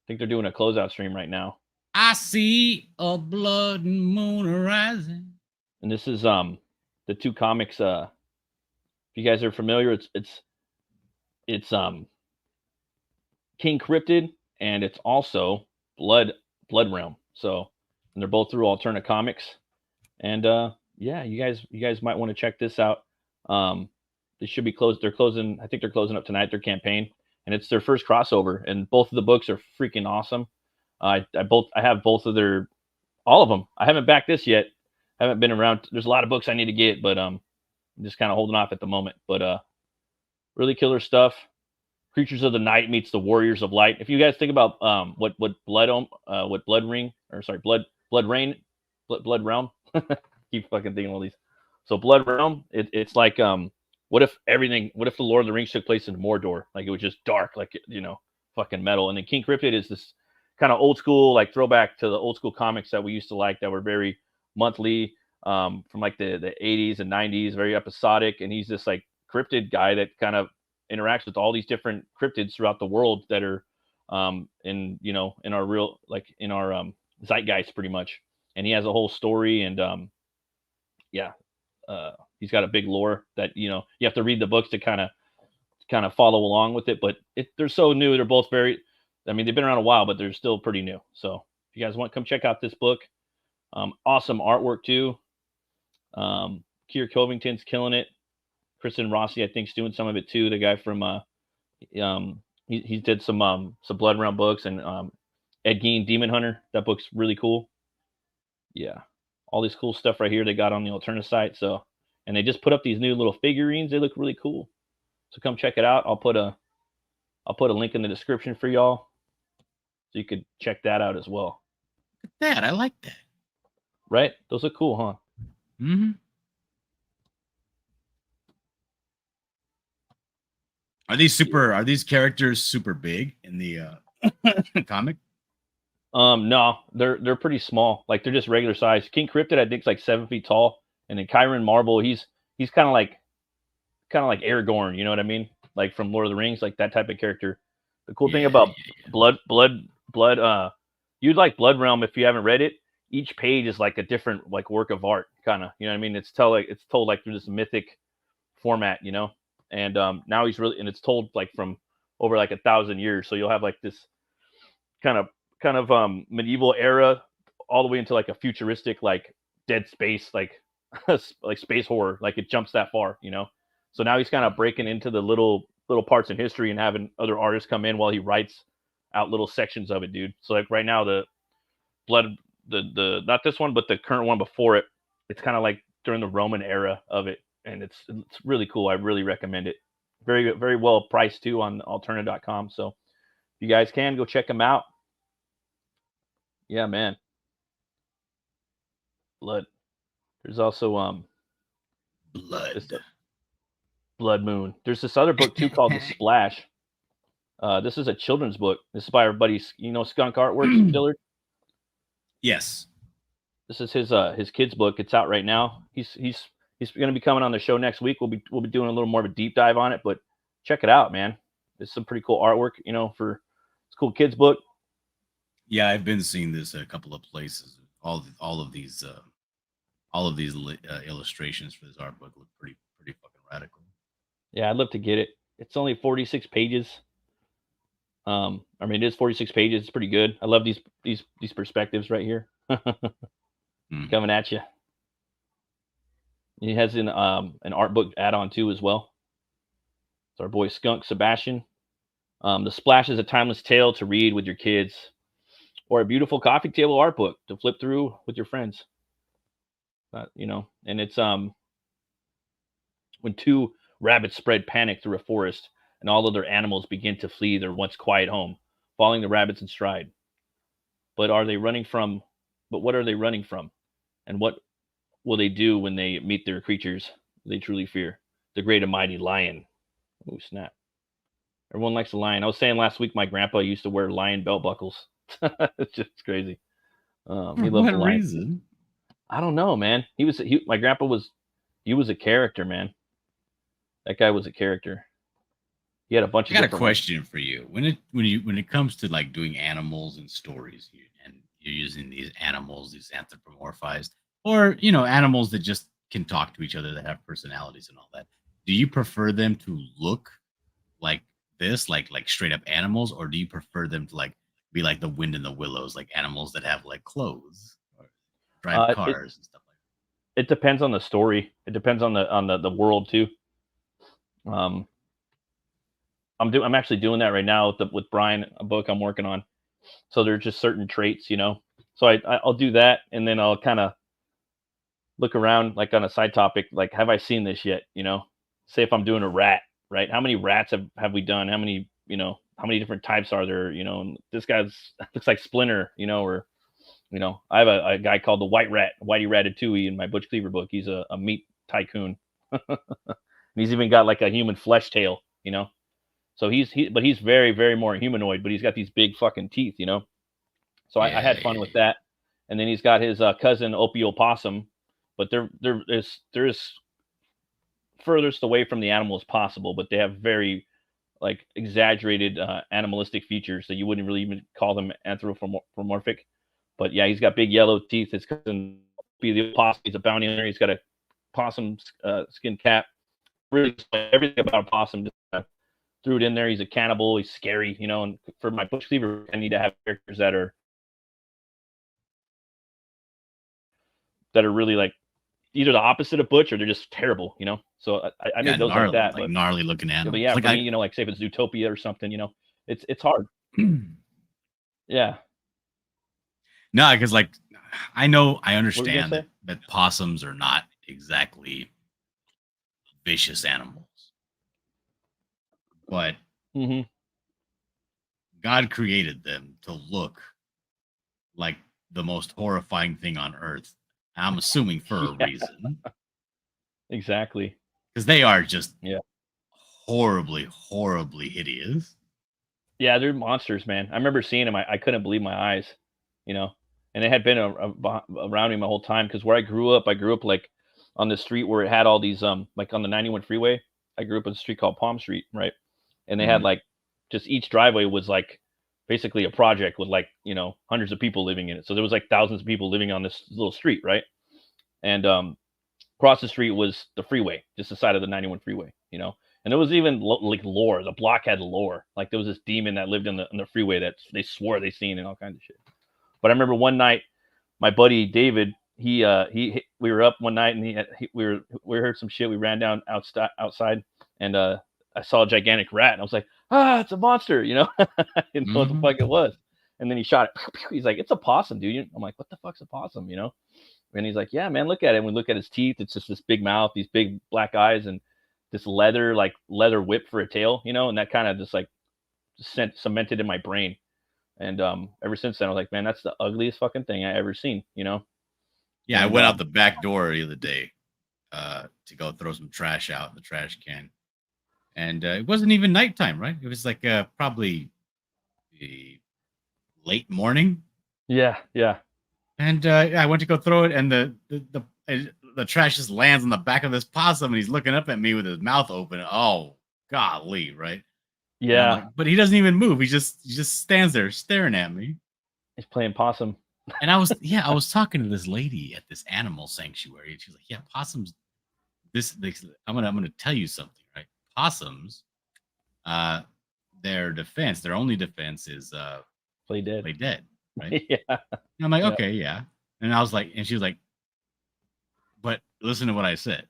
think they're doing a closeout stream right now. I see a blood moon rising. And this is the 2 comics. If you guys are familiar, it's King Cryptid, and it's also Blood Realm. So, and they're both through Alterna Comics. And yeah, you guys might want to check this out. They should be closed. They're closing. I think they're closing up tonight, their campaign, and it's their first crossover. And both of the books are freaking awesome. I have both of all of them. I haven't backed this yet. I haven't been around. There's a lot of books I need to get, but I'm just kind of holding off at the moment. But really killer stuff. Creatures of the Night meets the Warriors of Light. If you guys think about what Blood Rain. Realm. Keep fucking thinking all these. So Blood Realm, it's like what if the Lord of the Rings took place in Mordor? Like it was just dark, like fucking metal. And then King Cryptid is this kind of old school, like throwback to the old school comics that we used to like, that were very monthly, from like the 80s and 90s, very episodic. And he's this like cryptid guy that kind of interacts with all these different cryptids throughout the world that are in our real, like in our zeitgeist pretty much. And he has a whole story, and he's got a big lore that you have to read the books to kind of follow along with it. But they're so new. They're both very, I mean, they've been around a while, but they're still pretty new. So if you guys want, come check out this book. Awesome artwork too. Kier Covington's killing it. Kristen Rossi, I think, is doing some of it too. The guy from he did some Blood Realm books, and Ed Gein, Demon Hunter. That book's really cool. Yeah, all this cool stuff right here they got on the Alterna site. So, and they just put up these new little figurines. They look really cool. So come check it out. I'll put a link in the description for y'all, so you could check that out as well. Look at that. I like that. Right? Those look cool, huh? Mm-hmm. Are these characters super big in the comic? No, they're pretty small. Like they're just regular size. King Cryptid, I think, is like 7 feet tall, and then Kyron Marble, he's kind of like Aragorn. You know what I mean? Like from Lord of the Rings, like that type of character. The cool thing about Blood. You'd like Blood Realm if you haven't read it. Each page is like a different like work of art, kind of. You know what I mean? It's told like through this mythic format, you know. And now it's told like from over like 1,000 years. So you'll have like this kind of medieval era all the way into like a futuristic like Dead Space like like space horror, like it jumps that far, you know. So now he's kind of breaking into the little parts in history and having other artists come in while he writes out little sections of it, dude. So like right now the not this one but the current one before it, it's kind of like during the Roman era of it, and it's really cool. I really recommend it. Very very well priced too on alterna.com. So if you guys can go check them out. Yeah, man. Blood. There's also Blood Moon. There's this other book too called The Splash. This is a children's book. This is by our buddy, Skunk Artworks, Dillard. Yes. This is his kids book. It's out right now. He's going to be coming on the show next week. We'll be doing a little more of a deep dive on it, but check it out, man. It's some pretty cool artwork, for it's a cool kids book. Yeah, I've been seeing this a couple of places. All of these illustrations for this art book look pretty fucking radical. Yeah, I'd love to get it. It's only 46 pages. It is 46 pages. It's pretty good. I love these perspectives right here. Coming at you. He has an art book add-on too as well. It's our boy Skunk Sebastian. The Splash is a timeless tale to read with your kids, or a beautiful coffee table art book to flip through with your friends. And it's when two rabbits spread panic through a forest, and all other animals begin to flee their once quiet home, following the rabbits in stride. But what are they running from? And what will they do when they meet their creatures they truly fear? The great and mighty lion. Oh, snap. Everyone likes a lion. I was saying last week my grandpa used to wear lion belt buckles. It's just crazy. He loved the lion. Reason? I don't know, man. My grandpa was a character, man. That guy was a character. He had a bunch of. I got a question for you. When it comes to like doing animals and stories, and you're using these animals, these anthropomorphized, or animals that just can talk to each other, that have personalities and all that, do you prefer them to look like this, like straight up animals, or do you prefer them to like be like the wind in the willows, like animals that have like clothes or drive cars and stuff like that? It depends on the story. It depends on the world too. I'm actually doing that right now with Brian, a book I'm working on. So there's just certain traits, So I'll do that, and then I'll kind of look around, like on a side topic, like have I seen this yet? Say if I'm doing a rat, right? How many rats have we done? How many different types are there? And this guy's looks like Splinter, or I have a guy called the White Rat, Whitey Ratatouille, in my Butch Cleaver book. He's a meat tycoon. And he's even got like a human flesh tail, So he's very, very more humanoid, but he's got these big fucking teeth, So I had fun with that. And then he's got his cousin Opie Opossum, but they're as furthest away from the animal as possible, but they have very like exaggerated animalistic features that you wouldn't really even call them anthropomorphic. But yeah, he's got big yellow teeth. His cousin Opie the Opossum, he's a bounty hunter. He's got a possum skin cap. Really everything about a possum. Just threw it in there. He's a cannibal. He's scary, And for my Butch Cleaver, I need to have characters that are really like either the opposite of Butch or they're just terrible, So I made those gnarly, like that, like gnarly looking animals. But yeah, like for me, like say if it's Zootopia or something, it's hard. Yeah. No, because like I understand that possums are not exactly vicious animals. But God created them to look like the most horrifying thing on earth. I'm assuming for a reason. Exactly. Because they are just horribly, horribly hideous. Yeah, they're monsters, man. I remember seeing them. I couldn't believe my eyes, you know. And it had been around me my whole time because where I grew up like on the street where it had all these like on the 91 freeway. I grew up on a street called Palm Street, right? And they had like just each driveway was like basically a project with like hundreds of people living in it. So there was like thousands of people living on this little street, right? And across the street was the freeway, just the side of the 91 freeway, And there was even like lore. The block had lore. Like there was this demon that lived in the freeway that they swore they seen and all kinds of shit. But I remember one night, my buddy David, we were up one night and we heard some shit. We ran down outside and I saw a gigantic rat and I was like, it's a monster, I didn't know what the fuck it was. And then he shot it. He's like, it's a possum, dude. I'm like, what the fuck's a possum, And he's like, yeah, man, look at it. And we look at his teeth. It's just this big mouth, these big black eyes, and this leather whip for a tail, and that kind of just like cemented in my brain. And ever since then, I was like, man, that's the ugliest fucking thing I ever seen, Yeah, and, I went out the back door the other day to go throw some trash out in the trash can. And it wasn't even nighttime, right? It was like probably late morning. Yeah. And I went to go throw it, and the trash just lands on the back of this possum, and he's looking up at me with his mouth open. Oh, golly, right? Yeah. Like, but he doesn't even move. He just stands there staring at me. He's playing possum. And I was talking to this lady at this animal sanctuary, and she's like, "Yeah, possums. I'm gonna tell you something, right? Possums, their only defense is play dead. Play dead, right? Yeah. And I'm like, okay, yeah. And I was like, and she was like, but listen to what I said.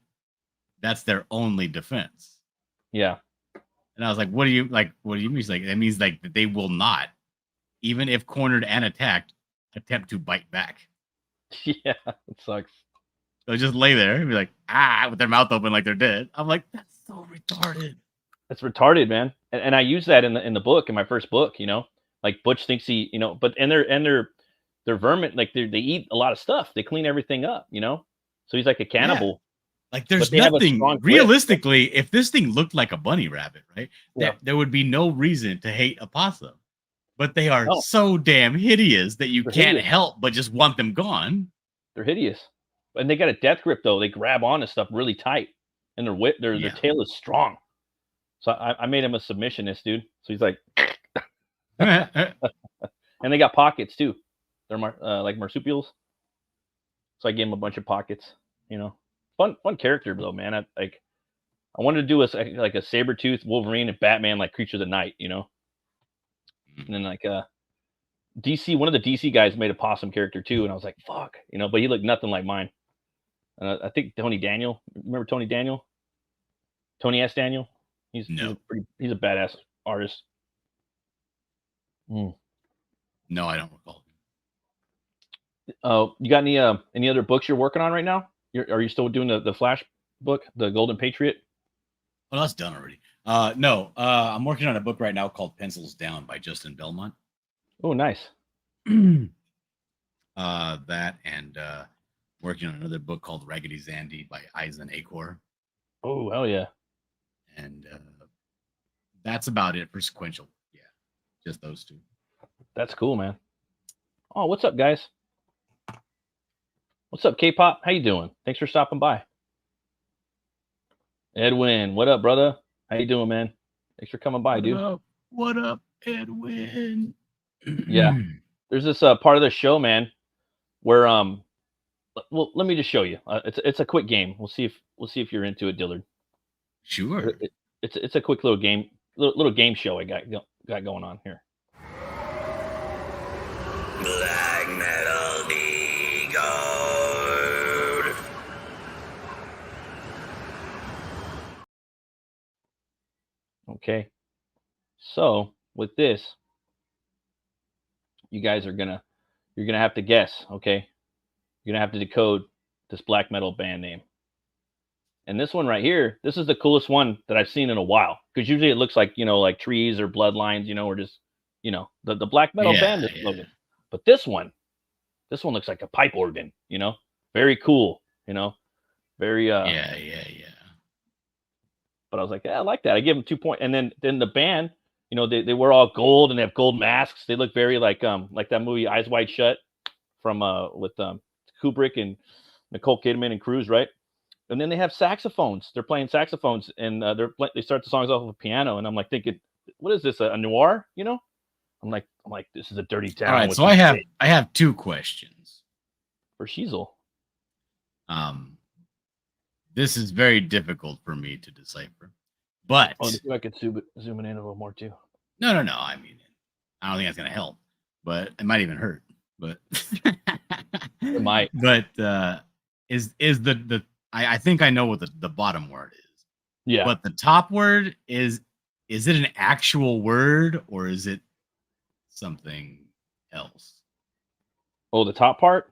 That's their only defense. Yeah. And I was like, what do you mean? She's like, that means like that they will not, even if cornered and attacked, attempt to bite back. Yeah, it sucks. They'll just lay there and be like, with their mouth open like they're dead. I'm like, that's so retarded. That's retarded, man. And I use that in the book, in my first book, like Butch thinks he, but they're vermin, like they eat a lot of stuff. They clean everything up, So he's like a cannibal. Yeah. Like there's nothing realistically, if this thing looked like a bunny rabbit, right? Yeah. There would be no reason to hate a possum. But they are so damn hideous that you can't help but just want them gone. They're hideous. And they got a death grip though. They grab on to stuff really tight. And their tail is strong. So I made him a submissionist, dude. So he's like and they got pockets too. They're like marsupials. So I gave him a bunch of pockets, Fun character though, man. I wanted to do a saber-tooth Wolverine and Batman like Creature of the Night, And then like DC, one of the DC guys made a possum character too, and I was like, fuck, but he looked nothing like mine. I think Tony Daniel. Remember Tony Daniel? Tony S. Daniel? He's a badass artist. No, I don't recall. You got any other books you're working on right now? Are you still doing the Flash book, the Golden Patriot? Well, that's done already. No, I'm working on a book right now called Pencils Down by Justin Belmont. Oh, nice. That and working on another book called Raggedy Zandy by Eisen Acor. Oh, hell yeah. And that's about it for sequential. Yeah, just those two. That's cool, man. Oh, what's up, guys? What's up, K-pop? How you doing? Thanks for stopping by. Edwin, what up, brother? How you doing, man? Thanks for coming by, dude. What up, Edwin? Yeah. There's this part of the show, man, where well, let me just show you. It's a quick game. We'll see if you're into it, Dillard. Sure. It's a quick little game show I got going on here. Black Metal Decode. Okay. So with this, you guys you're gonna have to guess, okay? You're gonna have to decode this black metal band name. And this one right here, this is the coolest one that I've seen in a while. Because usually it looks like, like trees or bloodlines, or just, the black metal band logo. But this one looks like a pipe organ, Very cool, very Yeah. But But I was like, yeah, I like that. I give them 2 points. And then the band, they wear all gold and they have gold masks. They look very like that movie Eyes Wide Shut from with Kubrick and Nicole Kidman and Cruise, right? And then they have saxophones. They're playing saxophones, and they start the songs off with a piano. And I'm like thinking, what is this? A noir? I'm like, this is a dirty town. All right, so I have 2 questions for Sheezel. This is very difficult for me to decipher, but I could zoom it in a little more too. No. I mean, I don't think that's gonna help, but it might even hurt. But it might. But is the I think I know what the bottom word is. Yeah. But the top word is it an actual word or is it something else? Oh, the top part?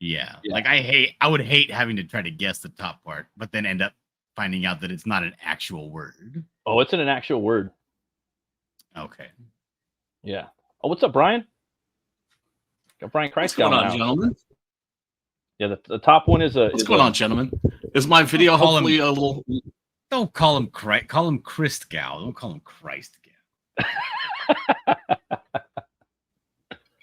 Yeah. Like I would hate having to try to guess the top part, but then end up finding out that it's not an actual word. Oh, it's an actual word. Okay. Yeah. Oh, what's up, Brian? Got Brian Christ going on, gentlemen? Yeah, the top one is a. What's going on, gentlemen? Is my video hopefully a little? Don't call him Christ. Call him Christgal. Don't call him Christgal.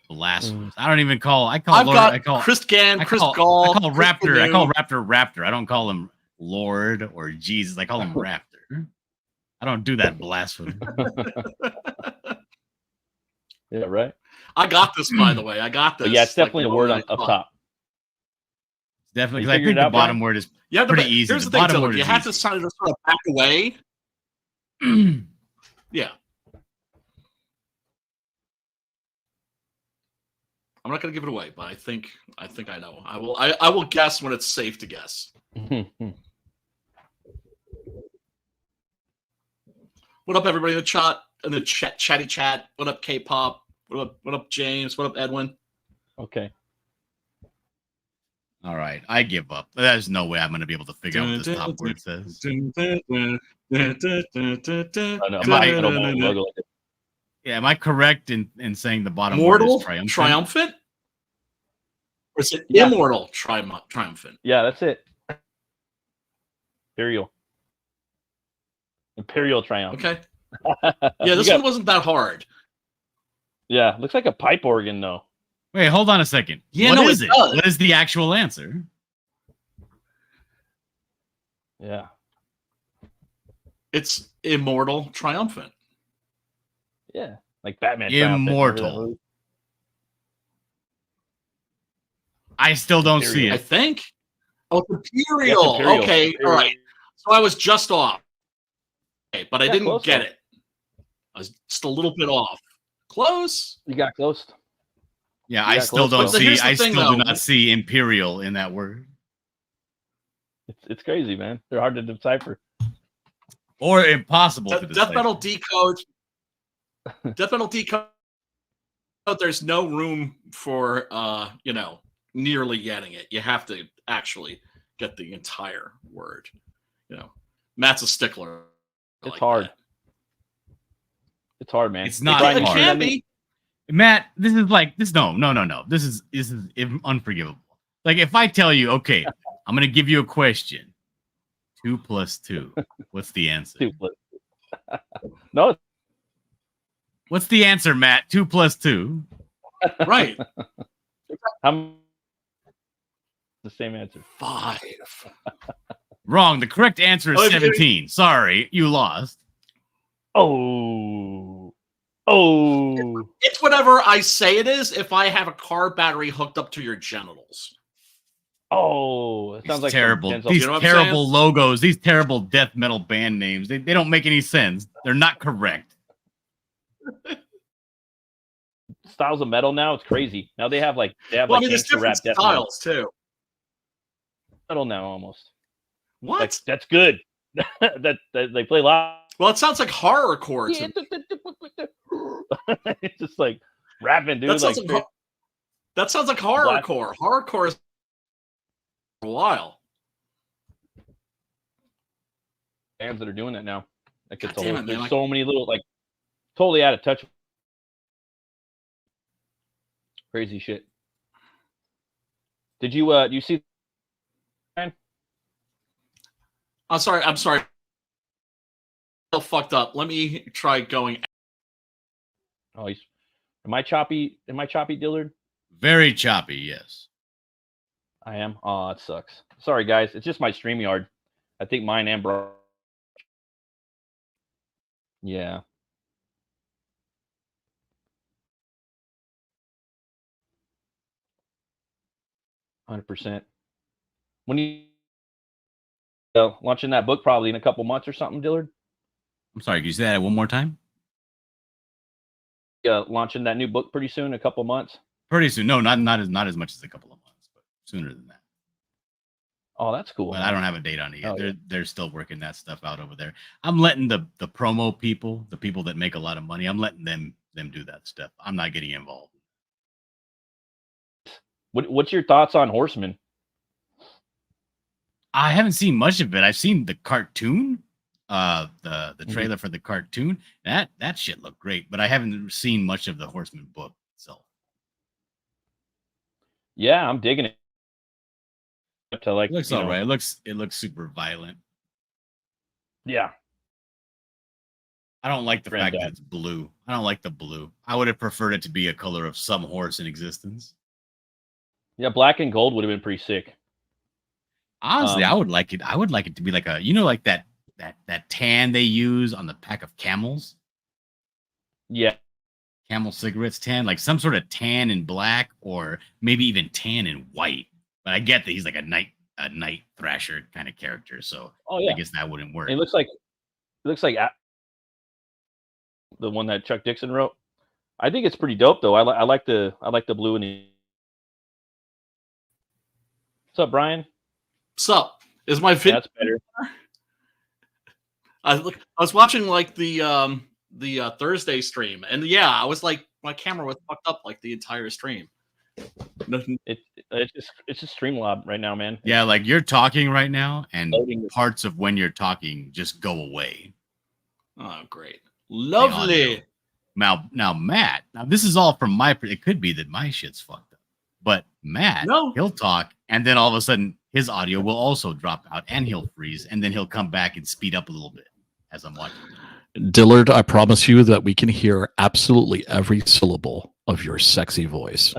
Blasphemous. I don't even call. I call Christgan, Christgal. I call Raptor. I call Raptor. I don't call him Lord or Jesus. I call him Raptor. I don't do that blasphemy. Yeah, right. I got this, by the way. I got this. But yeah, it's definitely a word up top. Definitely, because I think the bottom word is pretty easy. Here's the thing, Dylan. You have to sort of back away. Yeah. I'm not going to give it away, but I think I know. I will guess when it's safe to guess. What up, everybody in the chatty chat? What up, K-pop? What up, James? What up, Edwin? Okay. All right, I give up. There's no way I'm going to be able to figure out what this top word says. Am I correct in saying the bottom Mortal, word is triumphant? Or is it immortal, triumphant? Yeah, that's it. Imperial triumph. Okay. Yeah, this one wasn't that hard. Yeah, looks like a pipe organ, though. Wait, hold on a second. Yeah, what is it? What is the actual answer? Yeah. It's immortal, triumphant. Yeah, like Batman. Immortal. I still don't see it. I think. Oh, it's Imperial. Okay, all right. So I was just off. Okay, but I didn't get it. I was just a little bit off. Close. You got close. Yeah, I still don't see. I still do not see Imperial in that word. It's crazy, man. They're hard to decipher. Or impossible to decipher. Death Metal Decode. Death Metal Decode. There's no room for nearly getting it. You have to actually get the entire word. Matt's a stickler. It's hard. It's hard, man. It's not hard. It can be. Matt, this is like this. No. This is unforgivable. Like if I tell you, okay, I'm gonna give you a question. 2 + 2. What's the answer? 2 + No. What's the answer, Matt? 2 + 2. Right. The same answer. 5. Wrong. The correct answer is 17. Sorry, you lost. Oh. It's whatever I say it is if I have a car battery hooked up to your genitals. Oh, it sounds like terrible. These terrible logos, these terrible death metal band names, they don't make any sense. They're not correct. Styles of metal now, it's crazy. Now they have there's different styles too. Metal now almost. What? Like, that's good. that they play live. Well, it sounds like horrorcore. It's just like rapping, dude. That sounds like horrorcore. Horrorcore is for a while. Bands that are doing that now. Like it's there's so many little totally out of touch. Crazy shit. Did you see? I'm sorry. still fucked up. Let me try going. Oh, am I choppy? Am I choppy, Dillard? Very choppy, yes. I am. Oh, it sucks. Sorry, guys. It's just my StreamYard. I think mine and bro. Yeah. %. When you launching that book probably in a couple months or something, Dillard? I'm sorry, can you say that one more time? Launching that new book pretty soon, a couple months. Pretty soon. No, not as much as a couple of months, but sooner than that. Oh, that's cool. But I don't have a date on it yet. Oh, They're still working that stuff out over there. I'm letting the promo people, the people that make a lot of money, I'm letting them do that stuff. I'm not getting involved. What's your thoughts on Horseman? I haven't seen much of it. I've seen the cartoon, the trailer for the cartoon. That shit looked great, but I haven't seen much of the Horseman book itself. Yeah, I'm digging it. To like, It looks all right. It looks super violent. Yeah. I don't like the fact that it's blue. I don't like the blue. I would have preferred it to be a color of some horse in existence. Yeah, black and gold would have been pretty sick. Honestly, I would like it. I would like it to be like like that tan they use on the pack of Camels. Yeah. Camel cigarettes tan, like some sort of tan in black, or maybe even tan in white. But I get that he's like a night thrasher kind of character, so I guess that wouldn't work. It looks like the one that Chuck Dixon wrote. I think it's pretty dope though. I like the blue and the. What's up, Brian? What's up? Is my video? That's better. I was watching like the Thursday stream, and yeah, I was like, my camera was fucked up like the entire stream. It's just Streamlab right now, man. Yeah, like you're talking right now, and parts of when you're talking just go away. Oh, great, lovely. Now, Matt. Now, this is all from my. It could be that my shit's fucked up, but Matt, he'll talk, and then all of a sudden his audio will also drop out, and he'll freeze, and then he'll come back and speed up a little bit as I'm watching. Dillard, I promise you that we can hear absolutely every syllable of your sexy voice.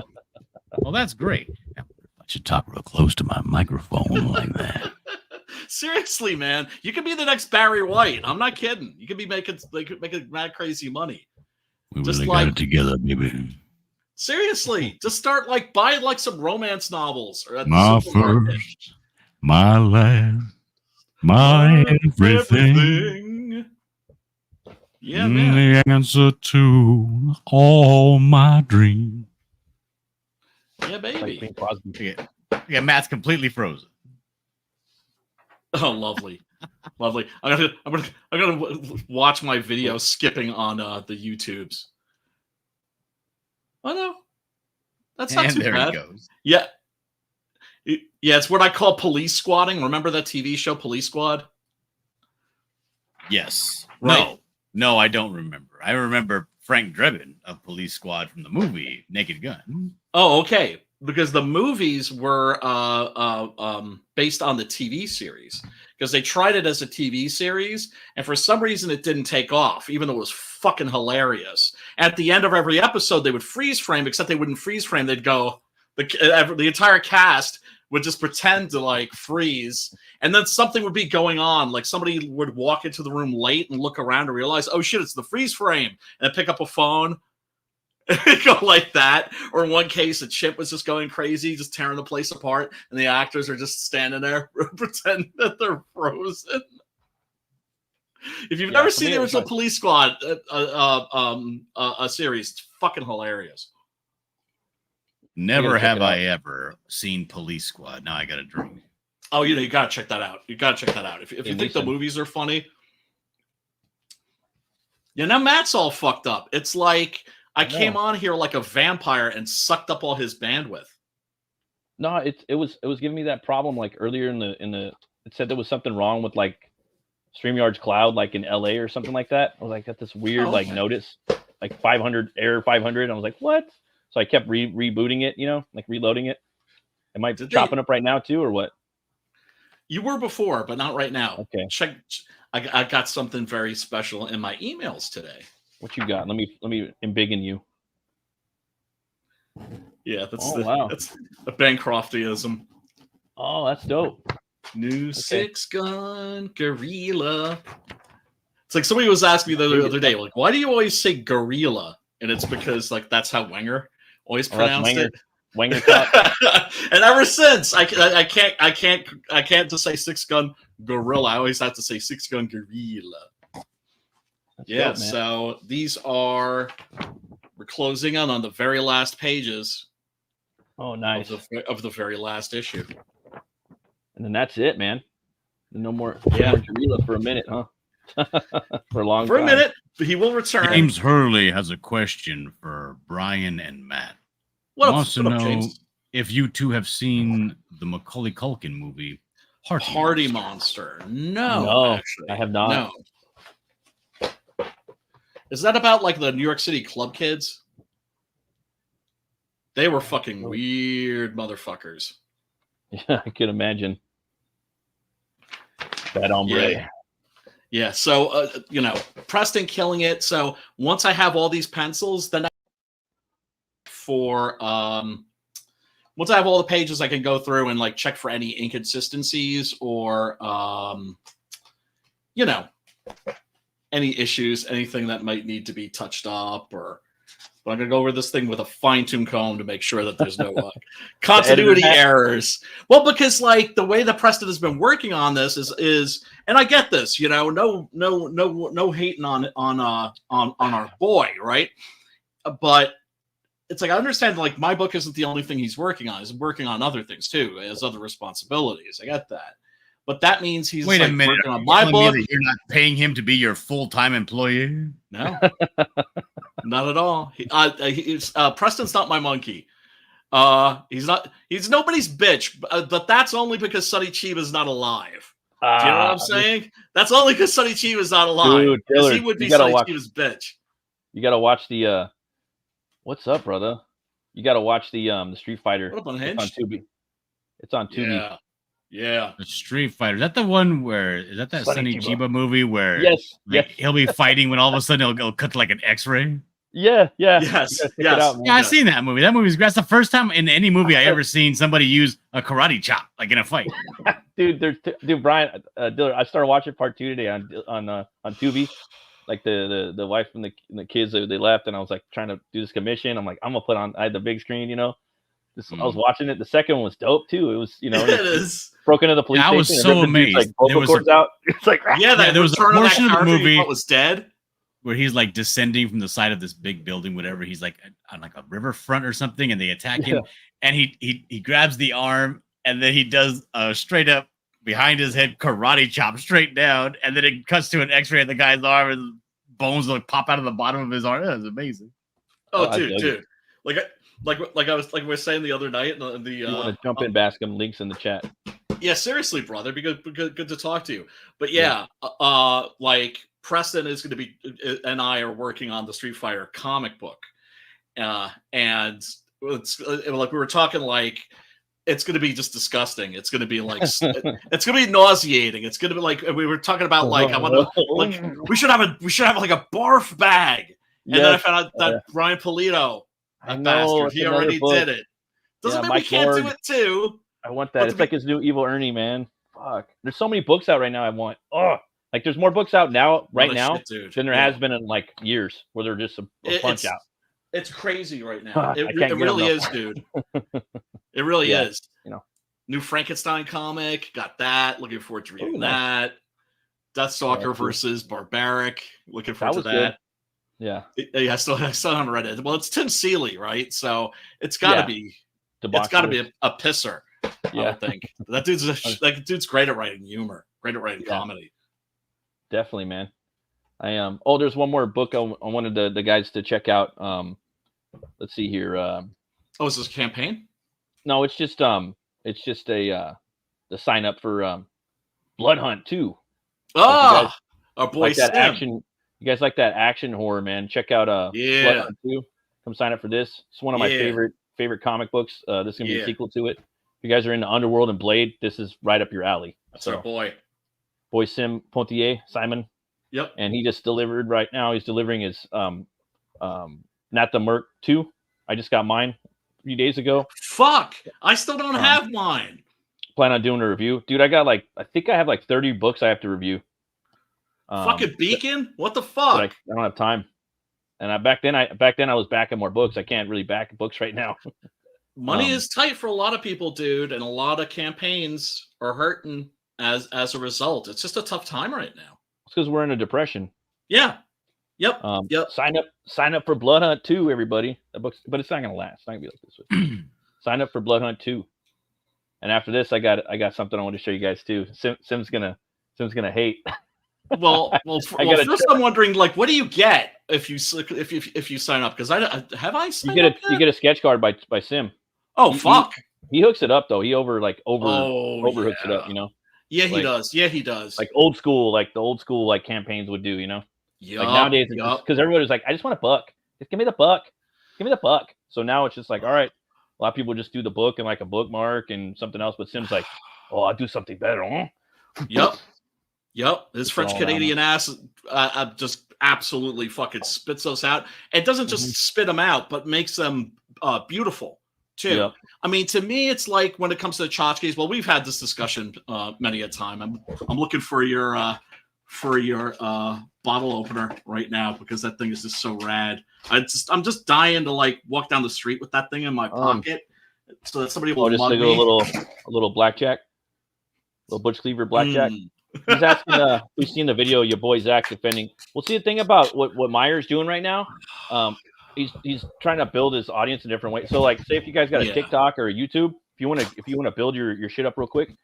Well, that's great. I should talk real close to my microphone like that. Seriously, man, you could be the next Barry White. I'm not kidding. You could be making mad crazy money. We just really got it together, baby. Seriously, just start buy some romance novels or my first, my last, my everything. Yeah, man. The answer to all my dreams. Yeah, baby. Yeah, Matt's completely frozen. Oh, lovely, lovely. I'm gonna watch my video skipping on the YouTubes. Oh no, that's not too bad. He goes. Yeah, it's what I call police squatting. Remember that TV show, Police Squad? Yes. Right. No, I don't remember. I remember Frank Drebin of Police Squad from the movie Naked Gun. Oh, okay. Because the movies were based on the TV series. Because they tried it as a TV series, and for some reason it didn't take off, even though it was fucking hilarious. At the end of every episode, they would freeze frame, except they wouldn't freeze frame. They'd go, the entire cast would just pretend to freeze, and then something would be going on. Like somebody would walk into the room late and look around and realize, oh shit, it's the freeze frame, and then pick up a phone. Go like that. Or in one case, a chip was just going crazy, just tearing the place apart, and the actors are just standing there pretending that they're frozen. If you've never seen the original Police Squad a series, it's fucking hilarious. Never have I ever seen Police Squad. Now I got a drink. Oh, you gotta check that out. If you think the movies are funny, now Matt's all fucked up. It's like I came on here like a vampire and sucked up all his bandwidth. No, it was giving me that problem earlier in the it said there was something wrong with StreamYard's cloud in LA or something like that. I was got this weird notice 500 error 500. I was like, what? So I kept rebooting it, reloading it. Am I chopping up right now too, or what? You were before, but not right now. Okay. Check. I got something very special in my emails today. What you got? Let me embiggen you. Yeah, that's wow. that's a Bancroftism. Oh, that's dope. New 6-gun gorilla. It's like somebody was asking me the other day, like, why do you always say gorilla? And it's because like that's how Wenger always pronounced it. Wenger Cup. And ever since, I can't just say 6-gun gorilla. I always have to say 6-gun gorilla. That's Yeah. dope, man. So we're closing on the very last pages. Oh, nice. Of the very last issue. And then that's it, man. No more. Yeah. No more gorilla for a minute, huh? For a long time. For a minute, he will return. James Hurley has a question for Brian and Matt. What Wants to up, know James? if you two have seen the Macaulay Culkin movie, Party Monster. No, No, actually. I have not. No. Is that about like the New York City club kids? They were fucking weird motherfuckers. Yeah, I can imagine. Bad hombre. Yeah. So, Preston killing it. So once I have all these pencils, then once I have all the pages, I can go through and like check for any inconsistencies or, any issues, anything that might need to be touched up or. But I'm going to go over this thing with a fine-tuned comb to make sure that there's no continuity errors. Well, because like the way that Preston has been working on this is, and I get this, no hating on our boy, right? But it's like I understand like my book isn't the only thing he's working on. He's working on other things too. He has other responsibilities. I get that. But that means he's Wait a minute. working on my book. You're not paying him to be your full-time employee? No, not at all. Preston's not my monkey. He's not. He's nobody's bitch. But that's only because Sonny Chiba's not alive. Do you know what I'm saying? That's only because Sonny Chiba's not alive. Dude, Dillard, he would be you gotta Sonny watch- Chiba's bitch. You got to watch the. What's up, brother? You got to watch the Street Fighter. What up, It's Unhinged? on Tubi. It's on Tubi. Yeah. The Street Fighter. Is that the one where is that Sonny Sonny Chiba. Chiba movie where Yes. like, Yes. he'll be fighting when all of a sudden he'll cut to like an X-ray? Yeah. Yeah. Yes, You gotta check yes. it out, man. Yeah, I've seen that movie. That movie's that's the first time in any movie I ever seen somebody use a karate chop like in a fight. Dude, Brian, Dillard, I started watching part 2 today on Tubi. Like the wife and the kids, they left, and I was like trying to do this commission. I'm like, I'm gonna put on. I had the big screen, I was watching it. The second one was dope too. It was, It is. broke into the police Yeah, I station. was and so ripped the dude's, amazed. Like vocal There was cords a- out. It's like Yeah, that there was a return of that portion of the character you movie- thought was dead. Where he's like descending from the side of this big building, whatever. He's like on like a riverfront or something, and they attack him. And he grabs the arm, and then he does a straight up behind his head karate chop straight down, and then it cuts to an X-ray of the guy's arm, and bones like pop out of the bottom of his arm. That was amazing. Oh, I dude. dug it. Like I was like we were saying the other night. You want to jump in, Bascom? Links in the chat. Yeah, seriously, brother. Be good to talk to you. But yeah, like Preston is going to be, and I are working on the Street Fighter comic book, and it's like we were talking like it's going to be just disgusting. It's going to be like it's going to be nauseating. It's going to be like we were talking about like I want to like we should have like a barf bag. And then I found out that Brian Polito, that bastard, he already did it. Doesn't mean we can't do it too. I want that. It's like his new Evil Ernie, man. Fuck. There's so many books out right now I want. Oh, like there's more books out now, right now, than there has been in like years, where they're just a punch out. It's crazy right now. It can't really get is, dude. It really Yeah, is. you know. New Frankenstein comic, got that. Looking forward to reading that. Deathstalker Yeah, versus Barbaric. Looking forward to was that. Yeah. Yeah, I still haven't read it. Well, it's Tim Seeley, right? So it's got to be. It's got to be a pisser. I would think that dude's great at writing humor, great at writing comedy. Definitely, man. I am. Oh, there's one more book I wanted the guys to check out. Let's see here. Is this a campaign? No, it's just a the sign up for Blood Hunt 2. Oh, our boy like that Sam. action. You guys like that action horror, man? Check out Blood Hunt 2. Come sign up for this. It's one of my favorite comic books. This is gonna be a sequel to it. you guys are into Underworld and Blade, this is right up your alley. That's our boy. Sim Pontier, Simon. Yep. And he just delivered right now. He's delivering his Not the Merc 2. I just got mine a few days ago. Fuck! I still don't have mine. Plan on doing a review. Dude, I think I have like 30 books I have to review. Fucking Beacon? What the fuck? I don't have time. And back then I was backing more books. I can't really back books right now. Money is tight for a lot of people, dude, and a lot of campaigns are hurting as a result. It's just a tough time right now. It's because we're in a depression. Yeah. Yep. Yep. Sign up for Blood Hunt 2, everybody. That book's, but it's not gonna last. It's not gonna be like this. Sign up for Blood Hunt 2. And after this, I got something I want to show you guys too. Sim's gonna hate. Well, first I'm wondering, like, what do you get if you sign up? Because I signed up yet? You get a sketch card by Sim. Oh, fuck. He hooks it up though. He overhooks it up, you know. Yeah, he does. Yeah, he does. Like old school, like the old school like campaigns would do, you know. Yeah. Like nowadays, because everybody's like, I just want a buck. Just give me the buck. Give me the buck. So now it's just like, all right. A lot of people just do the book and like a bookmark and something else. But Sim's like, oh, I'll do something better, huh? Yep. His French Canadian ass just absolutely fucking spits those out. It doesn't just spit them out, but makes them beautiful too. Yep. I mean, to me, it's like when it comes to the tchotchkes. Well, we've had this discussion many a time. I'm looking for your bottle opener right now because that thing is just so rad. I'm just dying to like walk down the street with that thing in my pocket so that somebody will mug me. A little blackjack, little Butch Cleaver blackjack. He's asking we've seen the video of your boy Zach defending. Well, see, the thing about what Meyer's doing right now, he's trying to build his audience in different ways. So like, say if you guys got a TikTok or a YouTube, if you want to build your shit up real quick,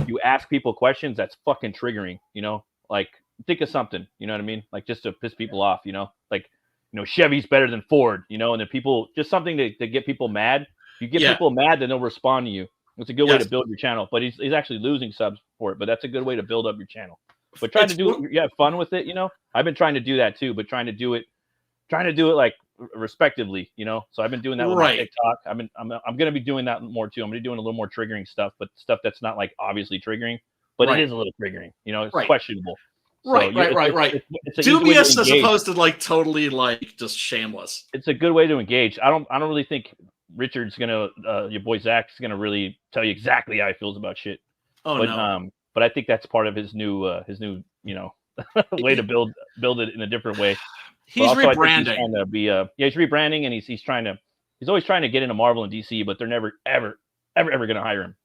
you ask people questions. That's fucking triggering, you know. Like, think of something, you know what I mean? Like, just to piss people off, you know? Like, you know, Chevy's better than Ford, you know? And then people, just something to get people mad. If you get people mad, then they'll respond to you. It's a good way to build your channel. But he's actually losing subs for it. But that's a good way to build up your channel. But try to have fun with it, you know? I've been trying to do that too, but trying to do it like respectively, you know? So I've been doing that with my TikTok. I'm going to be doing that more too. I'm going to be doing a little more triggering stuff, but stuff that's not like obviously triggering. But it is a little triggering, you know, it's questionable. Right. It's dubious as opposed to like totally like just shameless. It's a good way to engage. I don't really think Richard's your boy Zach's gonna really tell you exactly how he feels about shit. But I think that's part of his new you know way to build it in a different way. He's rebranding. He's rebranding, and he's always trying to get into Marvel and DC, but they're never ever gonna hire him.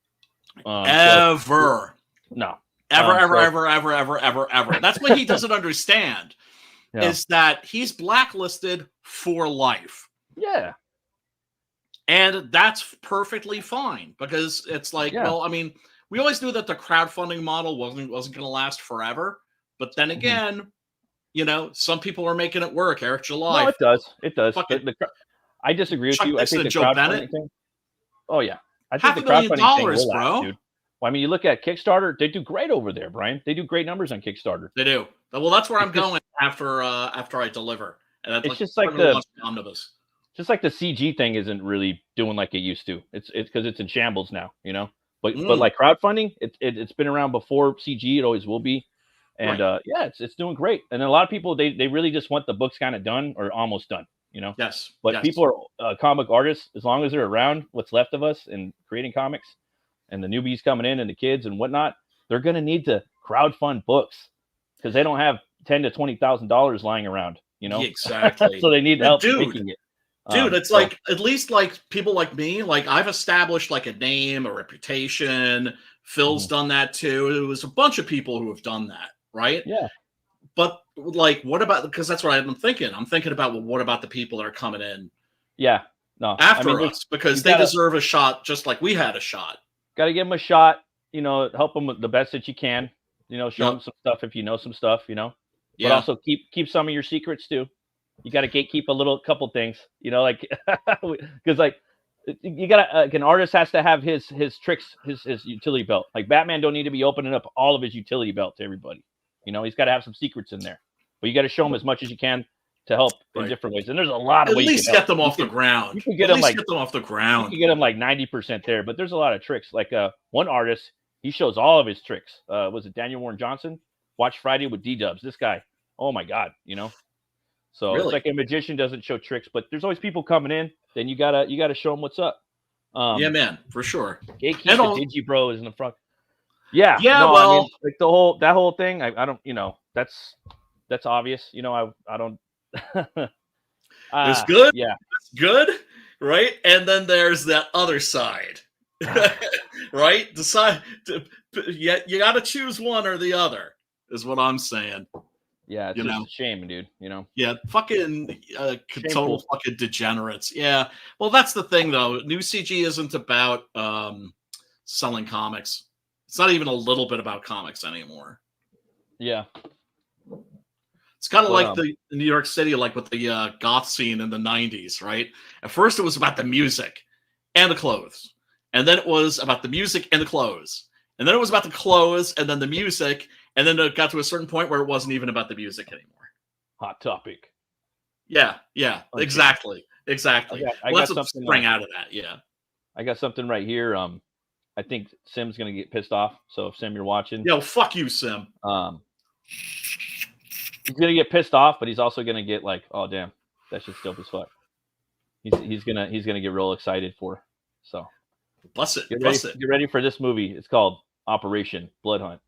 No. Ever. That's what he doesn't understand is that he's blacklisted for life. Yeah. And that's perfectly fine because it's like, well, I mean, we always knew that the crowdfunding model wasn't going to last forever. But then again, you know, some people are making it work. Eric July. No, it does. I disagree with you. I think the crowdfunding thing. Oh, yeah. I think the crowdfunding thing will last, dude. Well, I mean, you look at Kickstarter; they do great over there, Brian. They do great numbers on Kickstarter. They do. Well, that's where I'm going after I deliver. And it's just like the omnibus. Just like the CG thing isn't really doing like it used to. It's because it's in shambles now, you know. But like crowdfunding, it's been around before CG. It always will be. And it's doing great. And a lot of people they really just want the books kind of done or almost done, you know. Yes. But people are comic artists as long as they're around. What's left of us and creating comics. And the newbies coming in and the kids and whatnot, they're going to need to crowdfund books because they don't have $10,000 to $20,000 lying around, you know? Exactly. So they need help making it. Dude, it's like, at least like people like me, like I've established like a name, a reputation. Phil's done that too. It was a bunch of people who have done that, right? Yeah. But like, what about, because that's what I'm thinking. I'm thinking about, well, what about the people that are coming in? Yeah. No. After us, because they deserve a shot just like we had a shot. Got to give them a shot, you know, help them with the best that you can, you know, show them some stuff if you know some stuff, you know, but also keep some of your secrets too. You got to gatekeep a couple things, you know, like, because like you got to, an artist has to have his tricks, his utility belt. Like Batman don't need to be opening up all of his utility belt to everybody. You know, he's got to have some secrets in there, but you got to show him as much as you can. to help in Right. different ways. And there's a lot of At ways least to get help. them off the You ground. can get At them least like get them off the you ground. can get them like 90% there, but there's a lot of tricks. Like one artist, he shows all of his tricks. Was it Daniel Warren Johnson? Watch Friday with D-Dubs. This guy, oh my God, you know. So it's Really? like a magician doesn't show tricks, but there's always people coming in. Then you gotta show them what's up. Yeah, man, for sure. Gatekeep And the all- Digi Bro is in the front. Yeah, Yeah, no, I well- mean, like that whole thing. I don't, you know, that's obvious. You know, I don't. It's good. Yeah, It's good, right? And then there's that other side, right? Decide. You got to choose one or the other. Is what I'm saying. yeah. It's You just know. a shame, dude. You know. Yeah, fucking total Shameful. fucking degenerates. Yeah. Well, that's the thing, though. New CG isn't about selling comics. It's not even a little bit about comics anymore. Yeah. It's kind of Well, like the New York City, like with the goth scene in the 90s, right? At first, it was about the music and the clothes. And then it was about the music and the clothes. And then it was about the clothes and then the music. And then it got to a certain point where it wasn't even about the music anymore. Hot topic. Yeah, Okay. exactly. I Well, got that's what something. sprang out of that, yeah. I got something right here. I think Sim's gonna get pissed off. So if Sim, you're watching, Yo, fuck you, Sim. he's gonna get pissed off, but he's also gonna get like, oh damn, that shit's dope as fuck. He's gonna get real excited for. So Bust it. get ready, Bust it. get ready for this movie. It's called Operation Blood Hunt.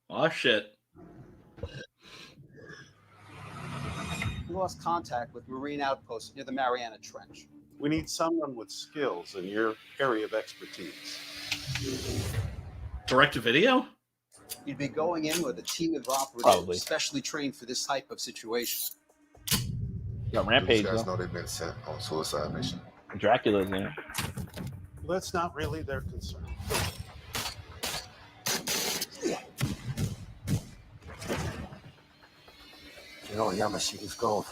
Oh, shit. We lost contact with Marine outposts near the Mariana Trench. We need someone with skills in your area of expertise. Direct to video? You'd be going in with a team of operatives Probably. specially trained for this type of situation. Got Rampage, Those guys though. know they've been sent on suicide mission. Dracula's in it. That's not really their concern. You know, Yamashita's gold.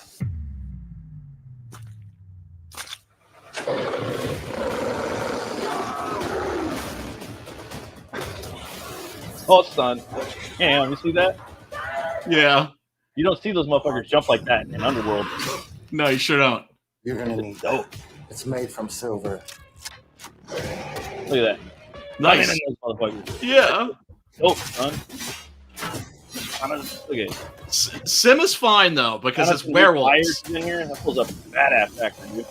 Oh, son. Damn, you see that? Yeah. You don't see those motherfuckers jump like that in Underworld. No, you sure don't. You're gonna need Dope. It's made from silver. Look at that. Nice. Running in those motherfuckers. Yeah. Dope, son. Look at it. Sim is fine, though, because it's werewolves. In here. That pulls up badass actor, dude.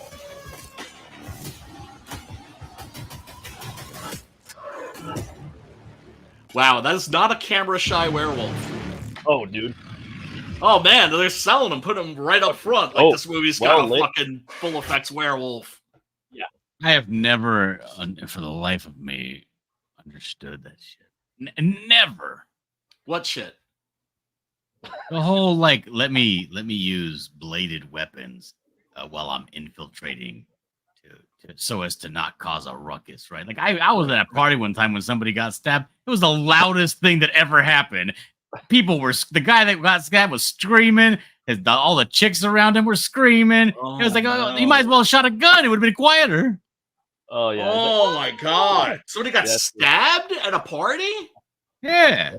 Wow, that is not a camera shy werewolf. Oh, dude. Oh man, they're selling them, putting them right up front. Like Oh, this movie's got well a lit. fucking full effects werewolf. I have never, for the life of me, understood that shit. Never. What shit? The whole like, let me use bladed weapons while I'm infiltrating, so as to not cause a ruckus, right? Like I was at a party one time when somebody got stabbed. It was the loudest thing that ever happened. People were the guy that got stabbed was screaming. All the chicks around him were screaming. It was like, oh, you might as well have shot a gun. It would have been quieter. Oh, yeah. Oh my god! Somebody got Yes. stabbed at a party? Yeah,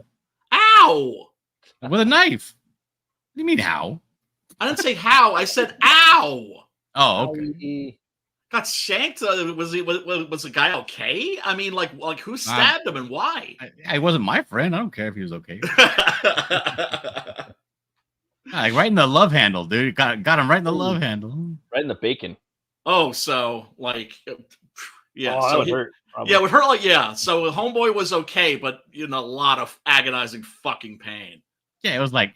Ow! with a knife. What do you mean how? I didn't say how. I said ow. Oh, okay. Got shanked. Was the guy okay? I mean, like who stabbed him and why? I wasn't my friend. I don't care if he was okay. Like right in the love handle, dude. Got him right in the love handle. Right in the bacon. Oh, so like, yeah. Oh, that so would he- hurt. Probably. Yeah, it would hurt like So homeboy was okay, but in a lot of agonizing fucking pain. Yeah, it was like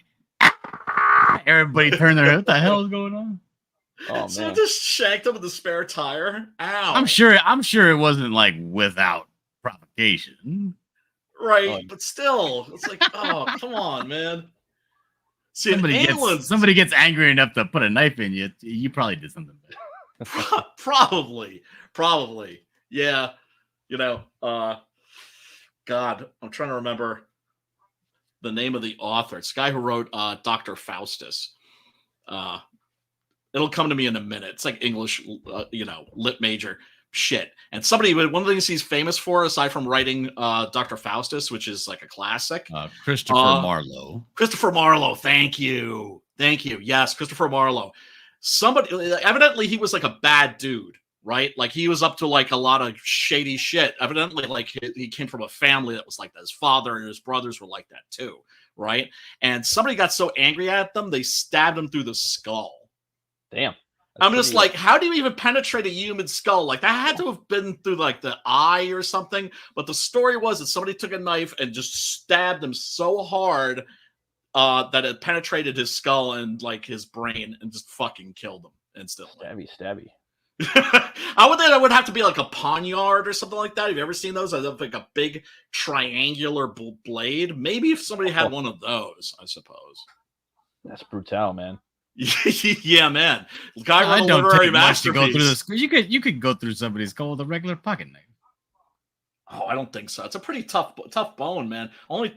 everybody turned their head. What the hell is going on? Oh, So man. just shanked him with the spare tire. Ow! I'm sure it wasn't like without provocation. Right, Oh. but still, it's like, oh, come on, man. See, in Somebody England, gets angry enough to put a knife in you. You probably did something bad. probably, yeah. You know, God, I'm trying to remember the name of the author. It's the guy who wrote Dr. Faustus. It'll come to me in a minute. It's like English, lit major shit. And one of the things he's famous for, aside from writing Dr. Faustus, which is like a classic, Christopher Marlowe. Christopher Marlowe. Thank you. Thank you. Yes, Christopher Marlowe. Somebody evidently he was like a bad dude, right? Like he was up to like a lot of shady shit. Evidently, like he came from a family that was like that. His father and his brothers were like that too, right? And somebody got so angry at them, they stabbed him through the skull. Damn. I'm just like, how do you even penetrate a human skull? Like that had to have been through like the eye or something. But the story was that somebody took a knife and just stabbed him so hard that it penetrated his skull and like his brain and just fucking killed him instantly. Stabby. I would think that would have to be like a poniard or something like that. Have you ever seen those? I like a big triangular blade. Maybe if somebody had one of those, I suppose. That's brutal, man. Yeah, man. Guy I wrote a don't literary take much to go through masterpiece. this. You could go through somebody's skull with a regular pocket knife. Oh, I don't think so. It's a pretty tough bone, man. Only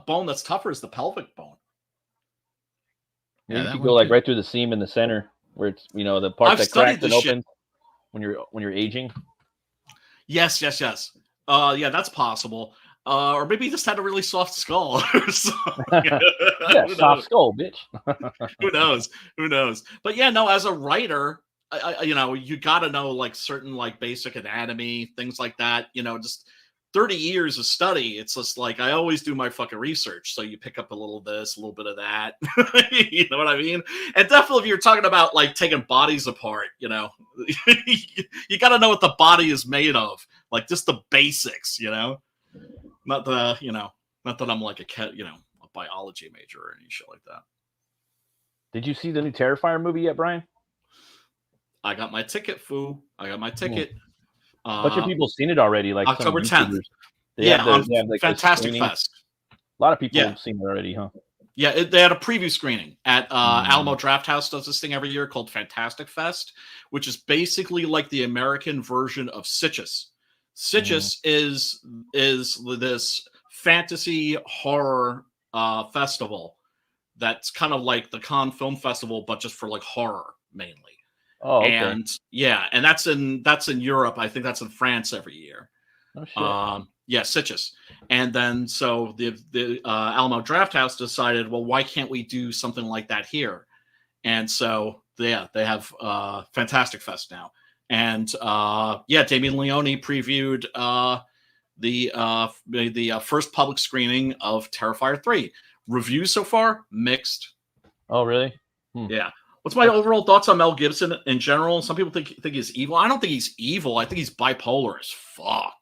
bone that's tougher is the pelvic bone. Yeah, you that could one go like too. right through the seam in the center where it's the part I've that studied cracks and this shit. opens when you're aging. Yes. Yeah, that's possible. Or maybe he just had a really soft skull. Yeah, Who soft knows? skull, bitch. Who knows? But yeah, no. As a writer, you got to know like certain like basic anatomy, things like that. Just 30 years of study. It's just like I always do my fucking research. So you pick up a little of this, a little bit of that. You know what I mean? And definitely, if you're talking about like taking bodies apart, you got to know what the body is made of. Like just the basics, not that I'm like a biology major or any shit like that. Did you see the new Terrifier movie yet, Brian? I got my ticket, foo. I got my ticket. A bunch of people seen it already, like October some 10th. YouTubers. They have like Fantastic screening. Fest. A lot of people Yeah. have seen it already, huh? Yeah, they had a preview screening at Alamo Drafthouse. Does this thing every year called Fantastic Fest, which is basically like the American version of Sitges. Sitges is this fantasy horror festival that's kind of like the Cannes Film Festival, but just for like horror mainly. Oh, okay. And yeah, and that's in Europe. I think that's in France every year. Oh shit. Yeah, Sitges. And then so the Alamo Drafthouse decided, well, why can't we do something like that here? And so they have Fantastic Fest now. And Damien Leone previewed the first public screening of Terrifier 3. Reviews so far mixed. Oh, really? Yeah. What's my overall thoughts on Mel Gibson in general? Some people think he's evil. I don't think he's evil. I think he's bipolar as fuck.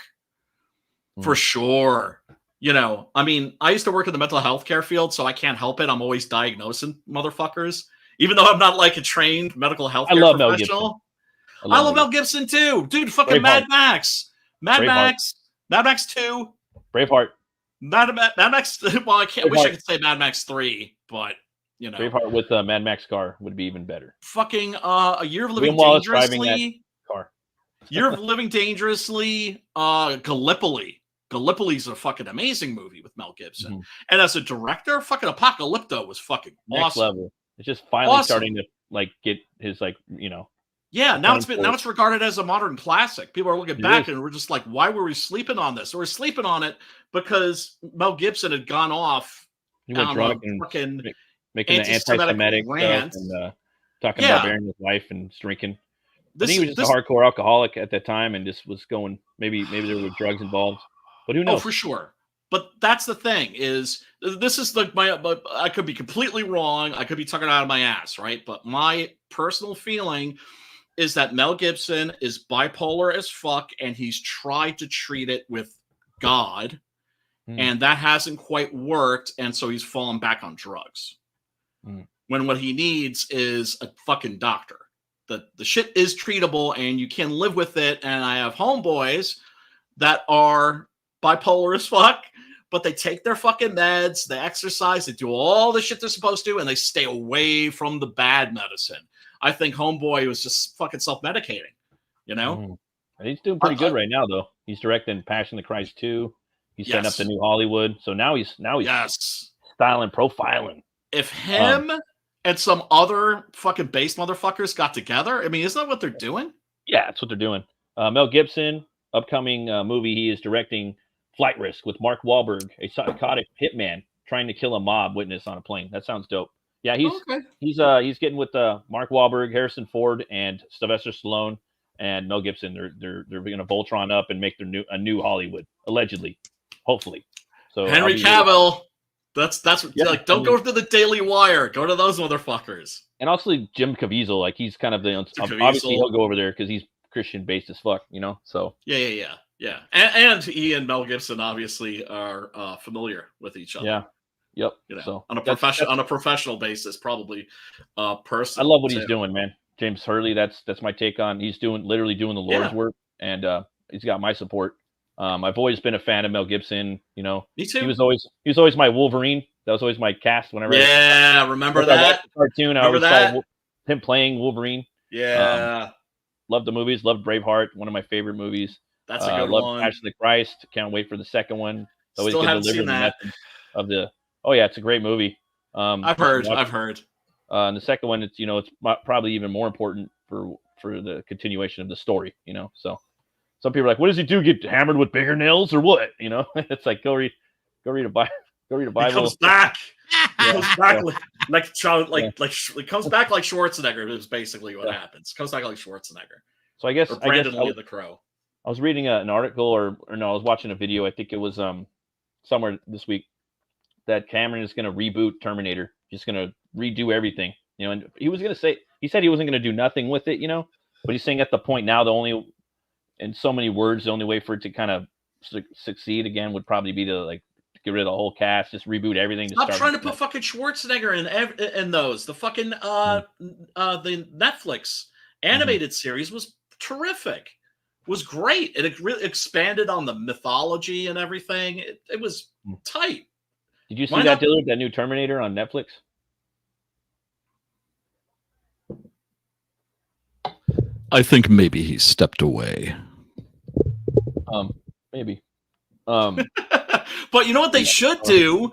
For sure. I mean, I used to work in the mental health care field, so I can't help it. I'm always diagnosing motherfuckers, even though I'm not like a trained medical health care love Mel professional. I love Mel Gibson too. Dude, fucking Braveheart. Mad Max. Mad Braveheart. Max 2. Braveheart. Mad Max. Well, I can't. Wish I Braveheart. could say Mad Max 3, but Braveheart with Mad Max car would be even better. fucking A Year of Living William Wallace driving Dangerously. Car. Year of Living Dangerously. Gallipoli. Gallipoli's a fucking amazing movie with Mel Gibson. And as a director, fucking Apocalypto was fucking Next awesome. level. It's just finally Awesome. starting to like get his Yeah, now it's Concord. regarded as a modern classic. People are looking It back is. and we're just like, why were we sleeping on this? We're sleeping on it because Mel Gibson had gone off he went on drunk a and fucking making the anti-Semitic anti-Semitic rant. stuff and talking Yeah. about burying his wife and drinking. I This, think he was just a hardcore alcoholic at that time and just was going. Maybe there were drugs involved, but who knows? Oh, for sure. But that's the thing is, this is like I could be completely wrong. I could be talking out of my ass, right? But my personal feeling is that Mel Gibson is bipolar as fuck, and he's tried to treat it with God, and that hasn't quite worked, and so he's fallen back on drugs. When what he needs is a fucking doctor. The shit is treatable, and you can live with it. And I have homeboys that are bipolar as fuck, but they take their fucking meds, they exercise, they do all the shit they're supposed to, and they stay away from the bad medicine. I think homeboy was just fucking self-medicating, And he's doing pretty good right now, though. He's directing Passion of the Christ 2. He's setting up the new Hollywood. So now he's styling, profiling. If him and some other fucking base motherfuckers got together, I mean, isn't that what they're doing? Yeah, that's what they're doing. Mel Gibson, upcoming movie, he is directing Flight Risk with Mark Wahlberg, a psychotic hitman trying to kill a mob witness on a plane. That sounds dope. Yeah, Okay. he's getting with Mark Wahlberg, Harrison Ford, and Sylvester Stallone and Mel Gibson. They're going to Voltron up and make a new Hollywood, allegedly, hopefully. So Henry Cavill. That's Yeah, like, don't go to the Daily Wire. Go to those motherfuckers. and also Jim Caviezel, like he's kind of the Caviezel. obviously he'll go over there because he's Christian based as fuck, So Yeah. And he and Mel Gibson obviously are familiar with each other. yeah, yep. So on a that's- professional basis, probably I personal. love what he's too. doing, man. James Hurley, that's my take on. He's literally doing the Lord's Yeah. work, and he's got my support. I've always been a fan of Mel Gibson. Me too. He was always my Wolverine. That was always my cast whenever. Remember I that? watched the cartoon. I Remember always saw that? him playing Wolverine. Yeah, Loved the movies. Loved Braveheart, one of my favorite movies. that's a good loved one. Passion of the Christ. Can't wait for the second one. Always Still can haven't deliver seen the that. message of the. Oh yeah, it's a great movie. I've heard. And the second one, it's probably even more important for the continuation of the story. So some people are like, what does he do? Get hammered with bigger nails or what? It's like go read a Bible. Go read a He Bible. comes back. He Yeah. comes back it comes back like Schwarzenegger. Is basically what happens. Comes back like Schwarzenegger So I guess or Brandon Lee the Crow. I was reading an article or no, I was watching a video. I think it was somewhere this week that Cameron is going to reboot Terminator. He's going to redo everything. And he said he wasn't going to do nothing with it. But he's saying at the point now, in so many words, the only way for it to kind of succeed again would probably be to like get rid of the whole cast, just reboot everything. Stop trying to put fucking Schwarzenegger in those. The fucking the Netflix animated series was terrific. Was great. It really expanded on the mythology and everything. It was tight. Did you see Why that, not? Dillard, that new Terminator on Netflix? I think maybe he stepped away. Maybe. But you know what they should do?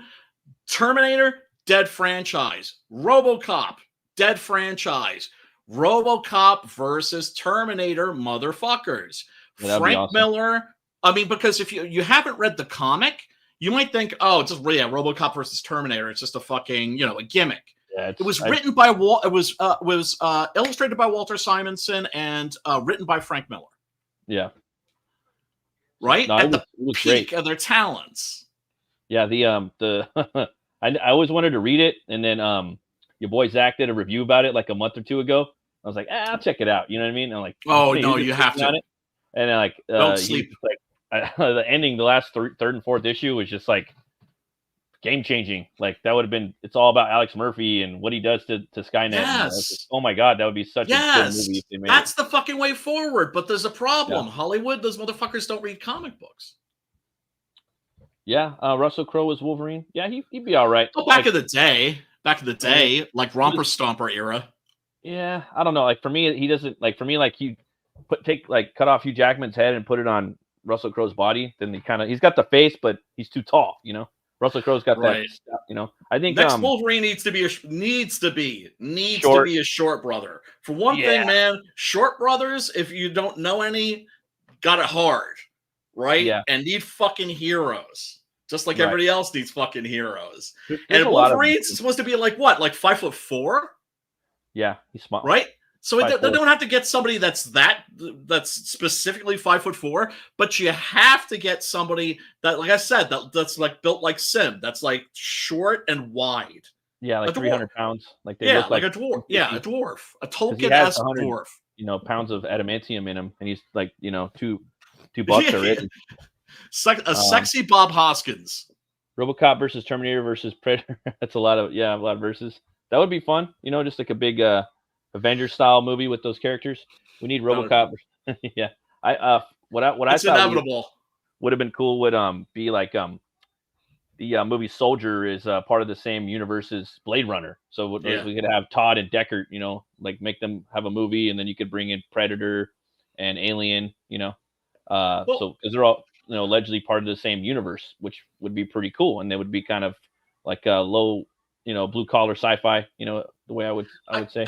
Terminator, dead franchise. RoboCop, dead franchise. RoboCop versus Terminator, motherfuckers. Yeah, that'd be Frank awesome. Miller. I mean, because if you haven't read the comic, you might think, oh, it's just RoboCop versus Terminator. It's just a fucking a gimmick. Yeah, It was written by It was illustrated by Walter Simonson and written by Frank Miller. Yeah. Right No, at it the was peak great. of their talents. Yeah, the I always wanted to read it, and then your boy Zach did a review about it like a month or two ago. I was like, I'll check it out. You know what I mean? I'm like, Oh, hey, no, he's you have on to. it. And then like, Don't he sleep. was like the ending, the last third and fourth issue was just like game changing. Like that would have been. It's all about Alex Murphy and what he does to Skynet. And I was Yes. just, oh my god, that would be such a good Yes, movie if they made that's it. the fucking way forward. But there's a problem. Yeah. Hollywood, those motherfuckers don't read comic books. Yeah, Russell Crowe was Wolverine. Yeah, he'd be all right. Well, back Like, in the day, like Romper Stomper era. yeah, I don't know. Like for me, he doesn't like. For me, like he cut off Hugh Jackman's head and put it on Russell Crowe's body. Then he's got the face, but he's too tall. Russell Crowe's got Right. that. I think Next Wolverine needs to be a short brother. For one thing, man, short brothers, if you don't know any, got it hard, right? Yeah. And need fucking heroes. Just like Right. everybody else needs fucking heroes. there's And a lot of Wolverine's supposed to be like what? Like 5'4"? yeah, he's smart. Right? So they 5'4". don't have to get somebody that's specifically 5'4", but you have to get somebody that, like I said, that's like built like Sim, that's like short and wide. Yeah, like A dwarf. 300 pounds. Like they Yeah, look like a dwarf. Yeah, a 50, dwarf, a he has Tolkien-esque 100 dwarf. pounds of adamantium in him, and he's like two bucks already. Sexy Bob Hoskins. RoboCop versus Terminator versus Predator. That's a lot of verses. That would be fun. Just like a big Avengers style movie with those characters. We need RoboCop. Yeah. What I It's thought inevitable. would have been cool would be like the movie Soldier is part of the same universe as Blade Runner. So we could have Todd and Deckard, like make them have a movie, and then you could bring in Predator and Alien, so because they're all allegedly part of the same universe, which would be pretty cool, and they would be kind of like low, blue collar sci-fi, the way I would say.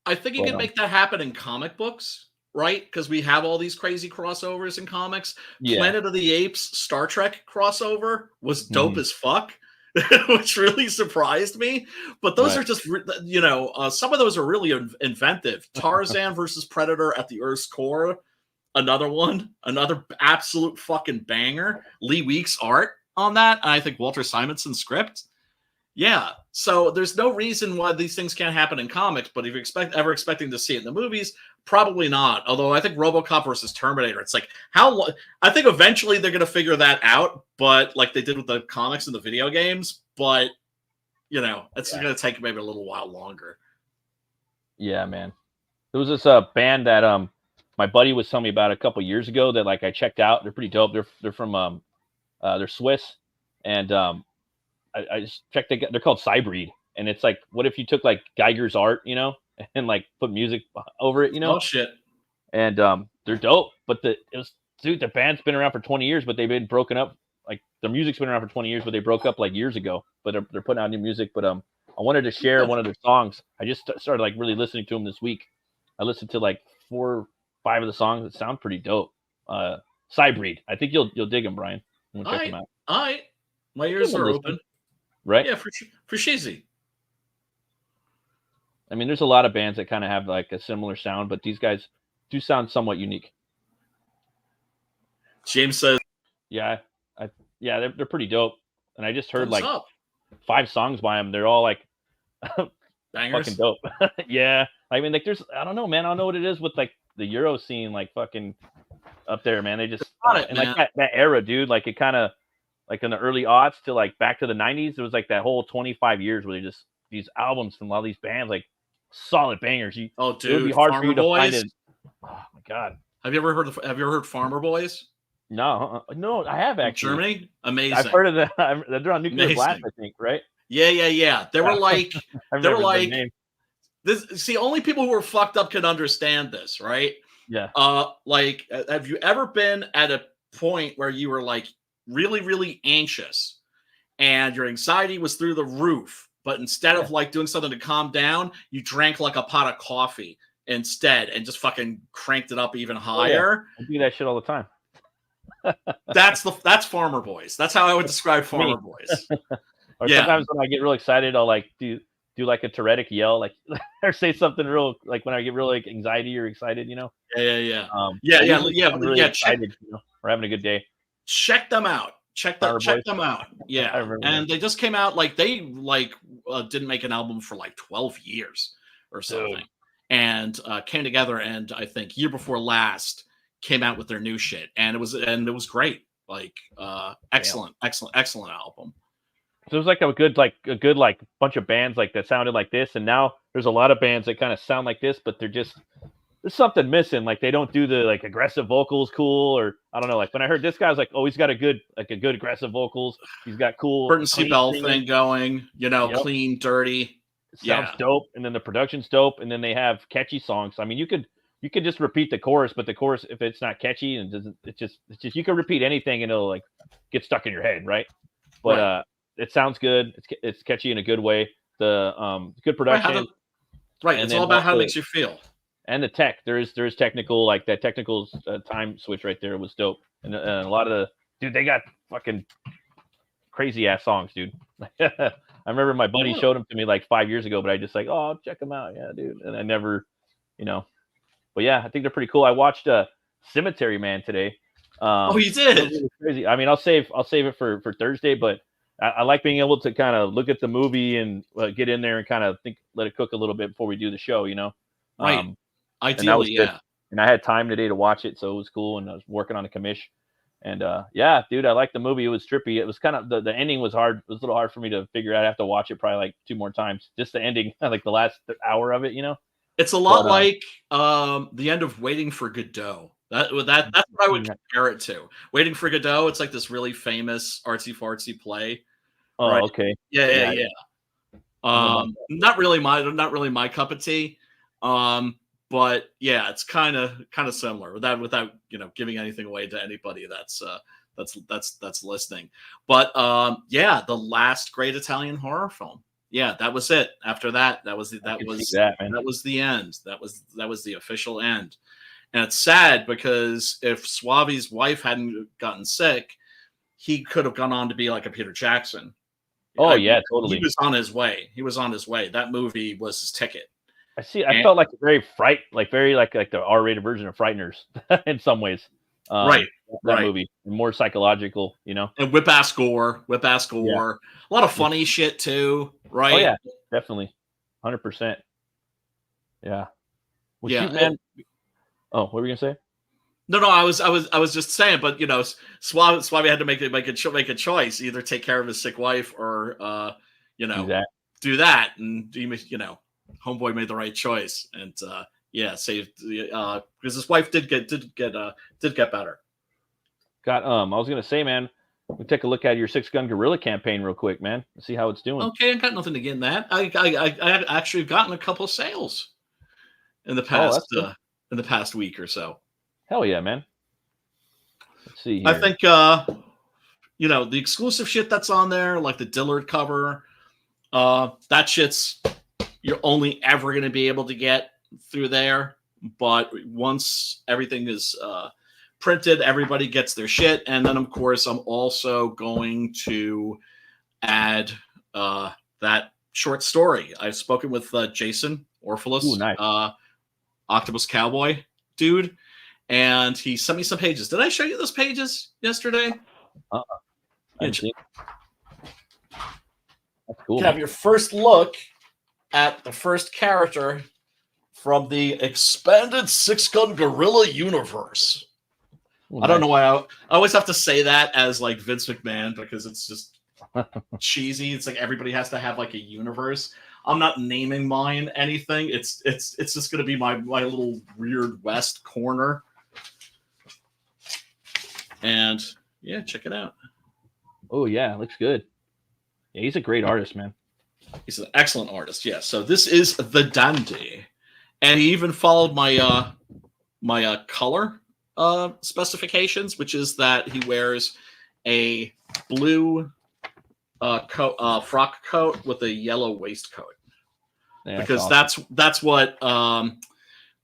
I think you can make that happen in comic books, right? Because we have all these crazy crossovers in comics. Yeah. Planet of the Apes, Star Trek crossover was dope as fuck. which really surprised me. But those Right. are just, some of those are really inventive. Tarzan versus Predator at the Earth's core, another one, another absolute fucking banger. Lee Weeks art on that, and I think Walter Simonson's script. Yeah, so there's no reason why these things can't happen in comics, but if you're ever expecting to see it in the movies, probably not. Although I think RoboCop versus Terminator, it's like I think eventually they're going to figure that out, but like they did with the comics and the video games. But it's going to take maybe a little while longer. Yeah, man. There was this band that my buddy was telling me about a couple years ago that like I checked out. They're pretty dope. They're from they're Swiss, and I just checked. They're called Cybreed, and it's like, what if you took like Geiger's art, and like put music over it, Oh shit! And they're dope. But the band's been around for 20 years, but they've been broken up. Like their music's been around for 20 years, but they broke up like years ago. But they're putting out new music. But I wanted to share one of their songs. I just started like really listening to them this week. I listened to like 4 or 5 of the songs that sound pretty dope. Cybreed. I think you'll dig them, Brian. I'm gonna check them out. All right, my ears are open. Right? Yeah, for cheesy. I mean, there's a lot of bands that kind of have like a similar sound, but these guys do sound somewhat unique. James says, "Yeah, they're pretty dope." And I just heard thumbs like up. 5 songs by them. They're all like Bangers. fucking dope. Yeah, I mean, like I don't know, man. I don't know what it is with like the Euro scene, like fucking up there, man. They just and like that era, dude. Like it kind of like in the early aughts to like back to the 90s. There was like that whole 25 years where they just these albums from all these bands, like solid bangers. Oh, dude, it would be hard Farmer for you to Boys. find it. Oh my god. Have you ever heard Farmer Boys? No, I have actually. Germany, amazing. I've heard of that. They're on Nuclear Blast, I think, right? Yeah. They were like, I've they were never like name. this. See, only people who are fucked up can understand this, right? Yeah. Like, have you ever been at a point where you were like really, really anxious, and your anxiety was through the roof, but instead of like doing something to calm down, you drank like a pot of coffee instead and just fucking cranked it up even higher? I do that shit all the time. That's Farmer Boys. That's how I would describe Farmer Boys. Or sometimes when I get real excited, I'll like do like a Tourettic yell, like or say something real, like when I get real like anxiety or excited, Yeah. I'm really excited, we're having a good day. Check them out. Check them out. Yeah, and they just came out like they didn't make an album for like 12 years or something, and came together, and I think year before last came out with their new shit, and it was great. Like excellent album. So it was like a good bunch of bands like that sounded like this, and now there's a lot of bands that kind of sound like this, but there's something missing. Like they don't do the like aggressive vocals cool, or I don't know. Like when I heard this guy, I was like, oh, he's got a good aggressive vocals. He's got cool Burton C. Bell thing going, clean, dirty. Sounds dope, and then the production's dope, and then they have catchy songs. I mean, you could just repeat the chorus, but the chorus, if it's not catchy and it's just you can repeat anything and it'll like get stuck in your head, right? But it sounds good. It's catchy in a good way. The good production. Right. It's all about how it makes you feel. And the tech. There is technical, like that technical time switch right there was dope. And a lot of they got fucking crazy ass songs, dude. I remember my buddy showed them to me like 5 years ago, but I just like, oh, check them out. Yeah, dude. And I never, but yeah, I think they're pretty cool. I watched Cemetery Man today. You did? Really crazy. I mean, I'll save it for Thursday, but I like being able to kind of look at the movie and get in there and kind of let it cook a little bit before we do the show, Right. Ideally, yeah. And I had time today to watch it, so it was cool. And I was working on a commish. And yeah, dude, I liked the movie. It was trippy. It was kind of the ending was hard. It was a little hard for me to figure out. I have to watch it probably like 2 more times. Just the ending, like the last hour of it, It's a lot like the end of Waiting for Godot. That's what I would compare it to. Waiting for Godot. It's like this really famous artsy fartsy play. Oh, right? Okay. Yeah. Not really my cup of tea. But yeah, it's kind of similar without giving anything away to anybody that's listening. But yeah, the last great Italian horror film. Yeah, that was it. After that was the end. That was the official end. And it's sad because if Suave's wife hadn't gotten sick, he could have gone on to be like a Peter Jackson, Oh I yeah, mean, totally. He was on his way. He was on his way. That movie was his ticket. I And- felt like very very like the R-rated version of Frighteners in some ways. Right. That Right. movie, more psychological, you know. And Whip-Ass Gore. A lot of funny shit too, right? Oh yeah, definitely, 100%. Yeah. Well, Yeah, shoot, man. Oh, what were you gonna say? No, I was just saying, but you know, Suave had to make a choice, either take care of his sick wife or you know, do that, and you know, homeboy made the right choice, and yeah, saved because his wife did get better. I was gonna say, man, we take a look at your 6-Gun Gorilla campaign real quick, man. See how it's doing. Okay, I got nothing to get in that. I actually have gotten a couple of sales in the past week or so. Hell yeah, man. Let's see here. I think you know, the exclusive shit that's on there, like the Dillard cover, that shit's you're only ever going to be able to get through there. But once everything is printed, everybody gets their shit. And then, of course, I'm also going to add that short story. I've spoken with Jason Orpheus, nice. Octopus Cowboy dude, and he sent me some pages. Did I show you those pages yesterday? That's cool. You have your first look at the first character from the expanded 6-Gun Gorilla universe. Ooh, I don't nice. know why I always have to say that as like Vince McMahon, because it's just cheesy. It's like everybody has to have like a universe. I'm not naming mine anything. It's just gonna be my little Weird West corner. And yeah, check it out. Oh yeah, looks good. Yeah, he's a great artist, man. He's an excellent artist. Yeah. So this is the Dandy, and he even followed my my color specifications, which is that he wears a blue frock coat with a yellow waistcoat. Yeah, because awesome. that's what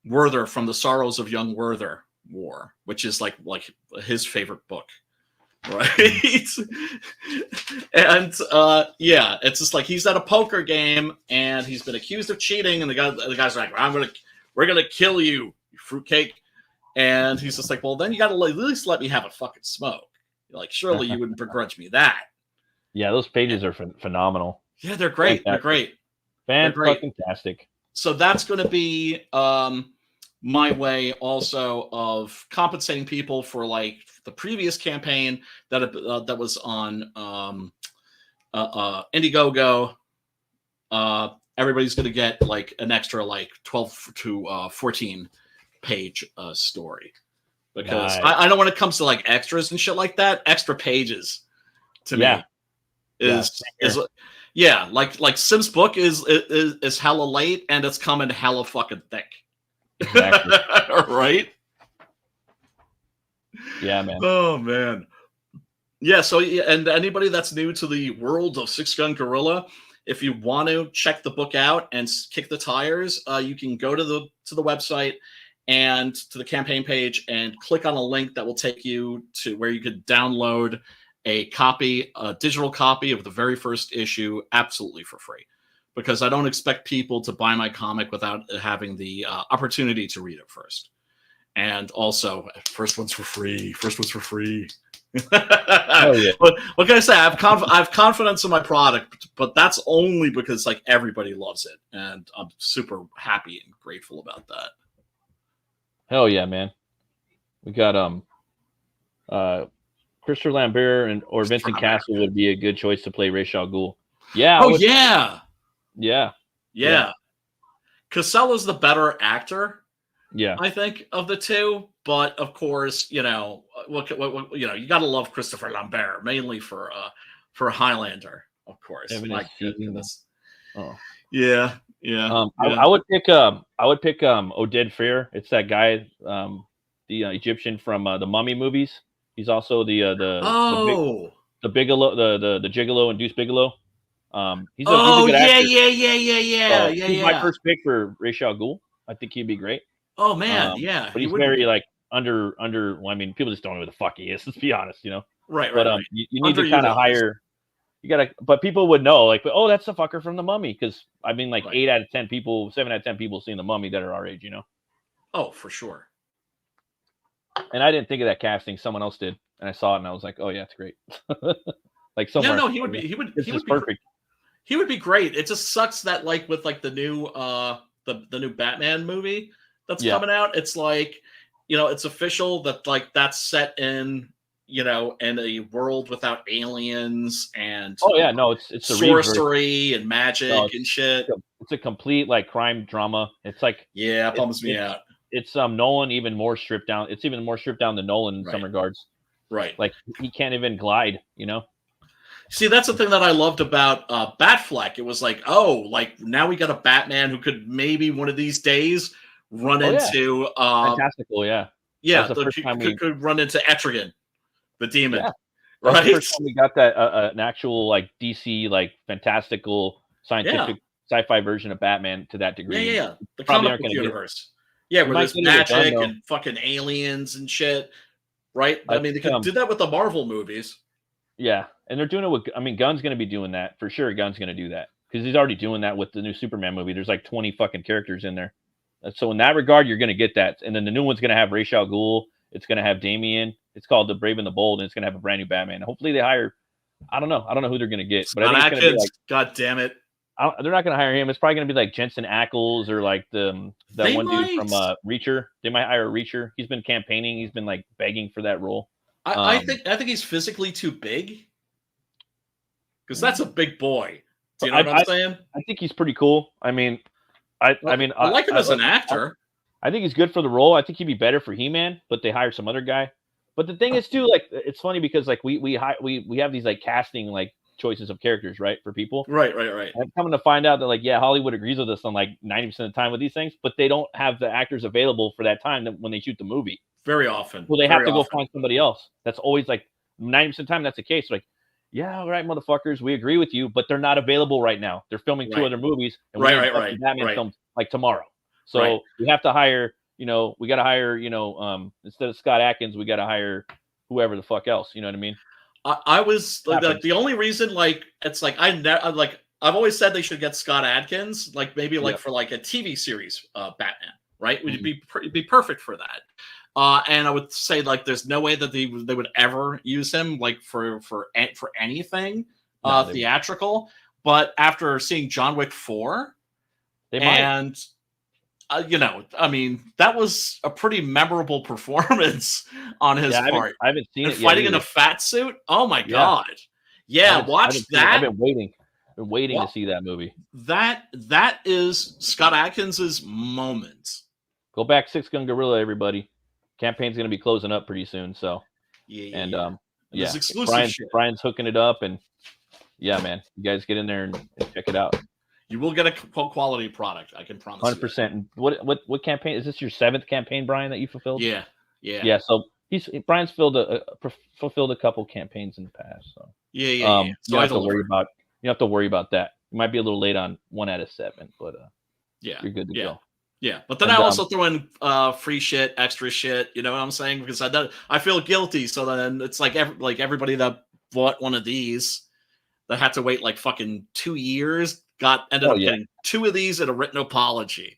Werther from The Sorrows of Young Werther wore, which is like his favorite book, right? And yeah, it's just like he's at a poker game and he's been accused of cheating, and the guys are like, we're gonna kill you, you fruitcake. And he's just like, well, then you gotta at least let me have a fucking smoke. Like, surely you wouldn't begrudge me that. Yeah, those pages are phenomenal. Yeah, they're great. Fantastic. They're great. Fantastic. So that's going to be my way also of compensating people for like the previous campaign that was on Indiegogo. Everybody's going to get like an extra like 12 to 14 page story, because nice. I know when it comes to like extras and shit like that, extra pages to me is yeah, like Sim's book is hella late and it's coming hella fucking thick. Exactly. Right? Yeah, man. Oh man. Yeah, so and anybody that's new to the world of 6-Gun Gorilla, if you want to check the book out and kick the tires, you can go to the website and to the campaign page and click on a link that will take you to where you could download a digital copy of the very first issue absolutely for free, because I don't expect people to buy my comic without having the opportunity to read it first. And also, first one's for free. Oh, yeah. But what can I say? I have confidence in my product, but that's only because like everybody loves it, and I'm super happy and grateful about that. Hell yeah, man. We got Christopher Lambert or Vincent Castle would be a good choice to play Ra's al Ghul. Yeah. Oh yeah. Yeah. Casella's the better actor. Yeah. I think of the two, but of course, you know what you know, you gotta love Christopher Lambert mainly for Highlander, of course. My goodness. Oh. Yeah. I would pick Oded Fehr. It's that guy, the Egyptian from the Mummy movies. He's also the Bigelow, the Gigolo and Deuce Bigelow. He's a good actor. Yeah. He's my first pick for Ra's al Ghul. I think he'd be great. Oh man, yeah. But he's very like under. Well, I mean, people just don't know who the fuck he is. Let's be honest, you know. Right. But you need to kind of hire. you gotta, but people would know, like, oh, that's the fucker from the Mummy, because I mean, like Right. 8 out of 10 people, 7 out of 10 people seen the Mummy that are our age, you know. Oh, for sure. And I didn't think of that casting; someone else did, and I saw it, and I was like, oh yeah, it's great. Like Yeah, somewhere, no, he would be. this He is would be perfect. He would be great. It just sucks that like with like the new the new Batman movie that's Yeah. coming out, it's like, you know, it's official that like that's set in, you know, in a world without aliens and Oh yeah, no, it's the Reeves version. sorcery and magic No, and shit. It's a complete like crime drama. It's like Yeah, it it- bums me out. it's Nolan even more stripped down. It's even more stripped down than Nolan in some Right. regards. Right. Like he can't even glide, you know. See, that's the thing that I loved about Batfleck. It was like, oh, like now we got a Batman who could maybe one of these days run Oh, yeah. into Fantastical, yeah. yeah, That's the first time could run into Etrigan, the demon. Yeah. That's Right? the first time we got that an actual like DC like fantastical scientific sci-fi version of Batman to that degree. Yeah. The Probably comic aren't book gonna get- universe. Yeah, You where might there's get it with Gunn, magic though. and fucking aliens and shit. Right? I I mean, they think, could do that with the Marvel movies. Yeah, and they're doing it with. I mean, Gunn's going to be doing that for sure. Gunn's going to do that because he's already doing that with the new Superman movie. There's like 20 fucking characters in there, so in that regard, you're going to get that. And then the new one's going to have Ra's al Ghul. It's going to have Damian. It's called The Brave and the Bold, and it's going to have a brand new Batman. Hopefully, they hire. I don't know who they're going to get, but I Scott think it's going to be Adkins, like. God damn it. They're not going to hire him. It's probably going to be like Jensen Ackles or like that They one dude from might. Reacher. They might hire Reacher. He's been campaigning. He's been like begging for that role. I think he's physically too big. Because that's a big boy. Do you know what I'm saying? I think he's pretty cool. I mean, I like him as an actor. I think he's good for the role. I think he'd be better for He-Man, but they hired some other guy. But the thing is too, like, it's funny because like we have these like casting like choices of characters, right, for people. Right. I'm coming to find out that like, yeah, Hollywood agrees with us on like 90% of the time with these things, but they don't have the actors available for that time when they shoot the movie. Very often. Well, they have Very to go often. find somebody else. That's always like 90% of the time that's the case. Like, yeah, all right, motherfuckers, we agree with you, but they're not available right now. They're filming two Right. other movies, and Right, we're right, fucking right, Batman right. films like tomorrow. So Right. we have to hire, we got to hire, instead of Scott Adkins, we got to hire whoever the fuck else. You know what I mean? I was like Happens. the only reason, like, it's like I've always said they should get Scott Adkins, like maybe like Yeah. for like a TV series, Batman, right? Would Mhm. be perfect for that. And I would say like there's no way that they would ever use him like for anything No, they wouldn't. theatrical. But after seeing John Wick 4, They might. and I mean, that was a pretty memorable performance on his Yeah, part. I haven't seen And it yet. fighting in either. a fat suit. Oh my Yeah. god! I Yeah, haven't- I watch haven't seen it. that. I've been waiting. Well, to see that movie. That is Scott Adkins's moment. Go back, Six Gun Gorilla, everybody. Campaign's going to be closing up pretty soon, so Yeah, and And yeah, it's exclusive shit. Brian's hooking it up, and yeah, man, you guys get in there and check it out. You will get a quality product. I can promise. you 100%. And what campaign is this? Your 7th campaign, Brian, that you fulfilled? that. Yeah. Yeah. So Brian's fulfilled a couple campaigns in the past. So Yeah. you So don't I have to worry delivered. about that. You might be a little late on 1 out of 7, but Yeah. you're good to Yeah. go. Yeah, but then And, I also throw in free shit, extra shit. You know what I'm saying? Because I feel guilty. So then it's like everybody that bought one of these that had to wait like fucking 2 years ended up yeah. getting 2 of these and a written apology.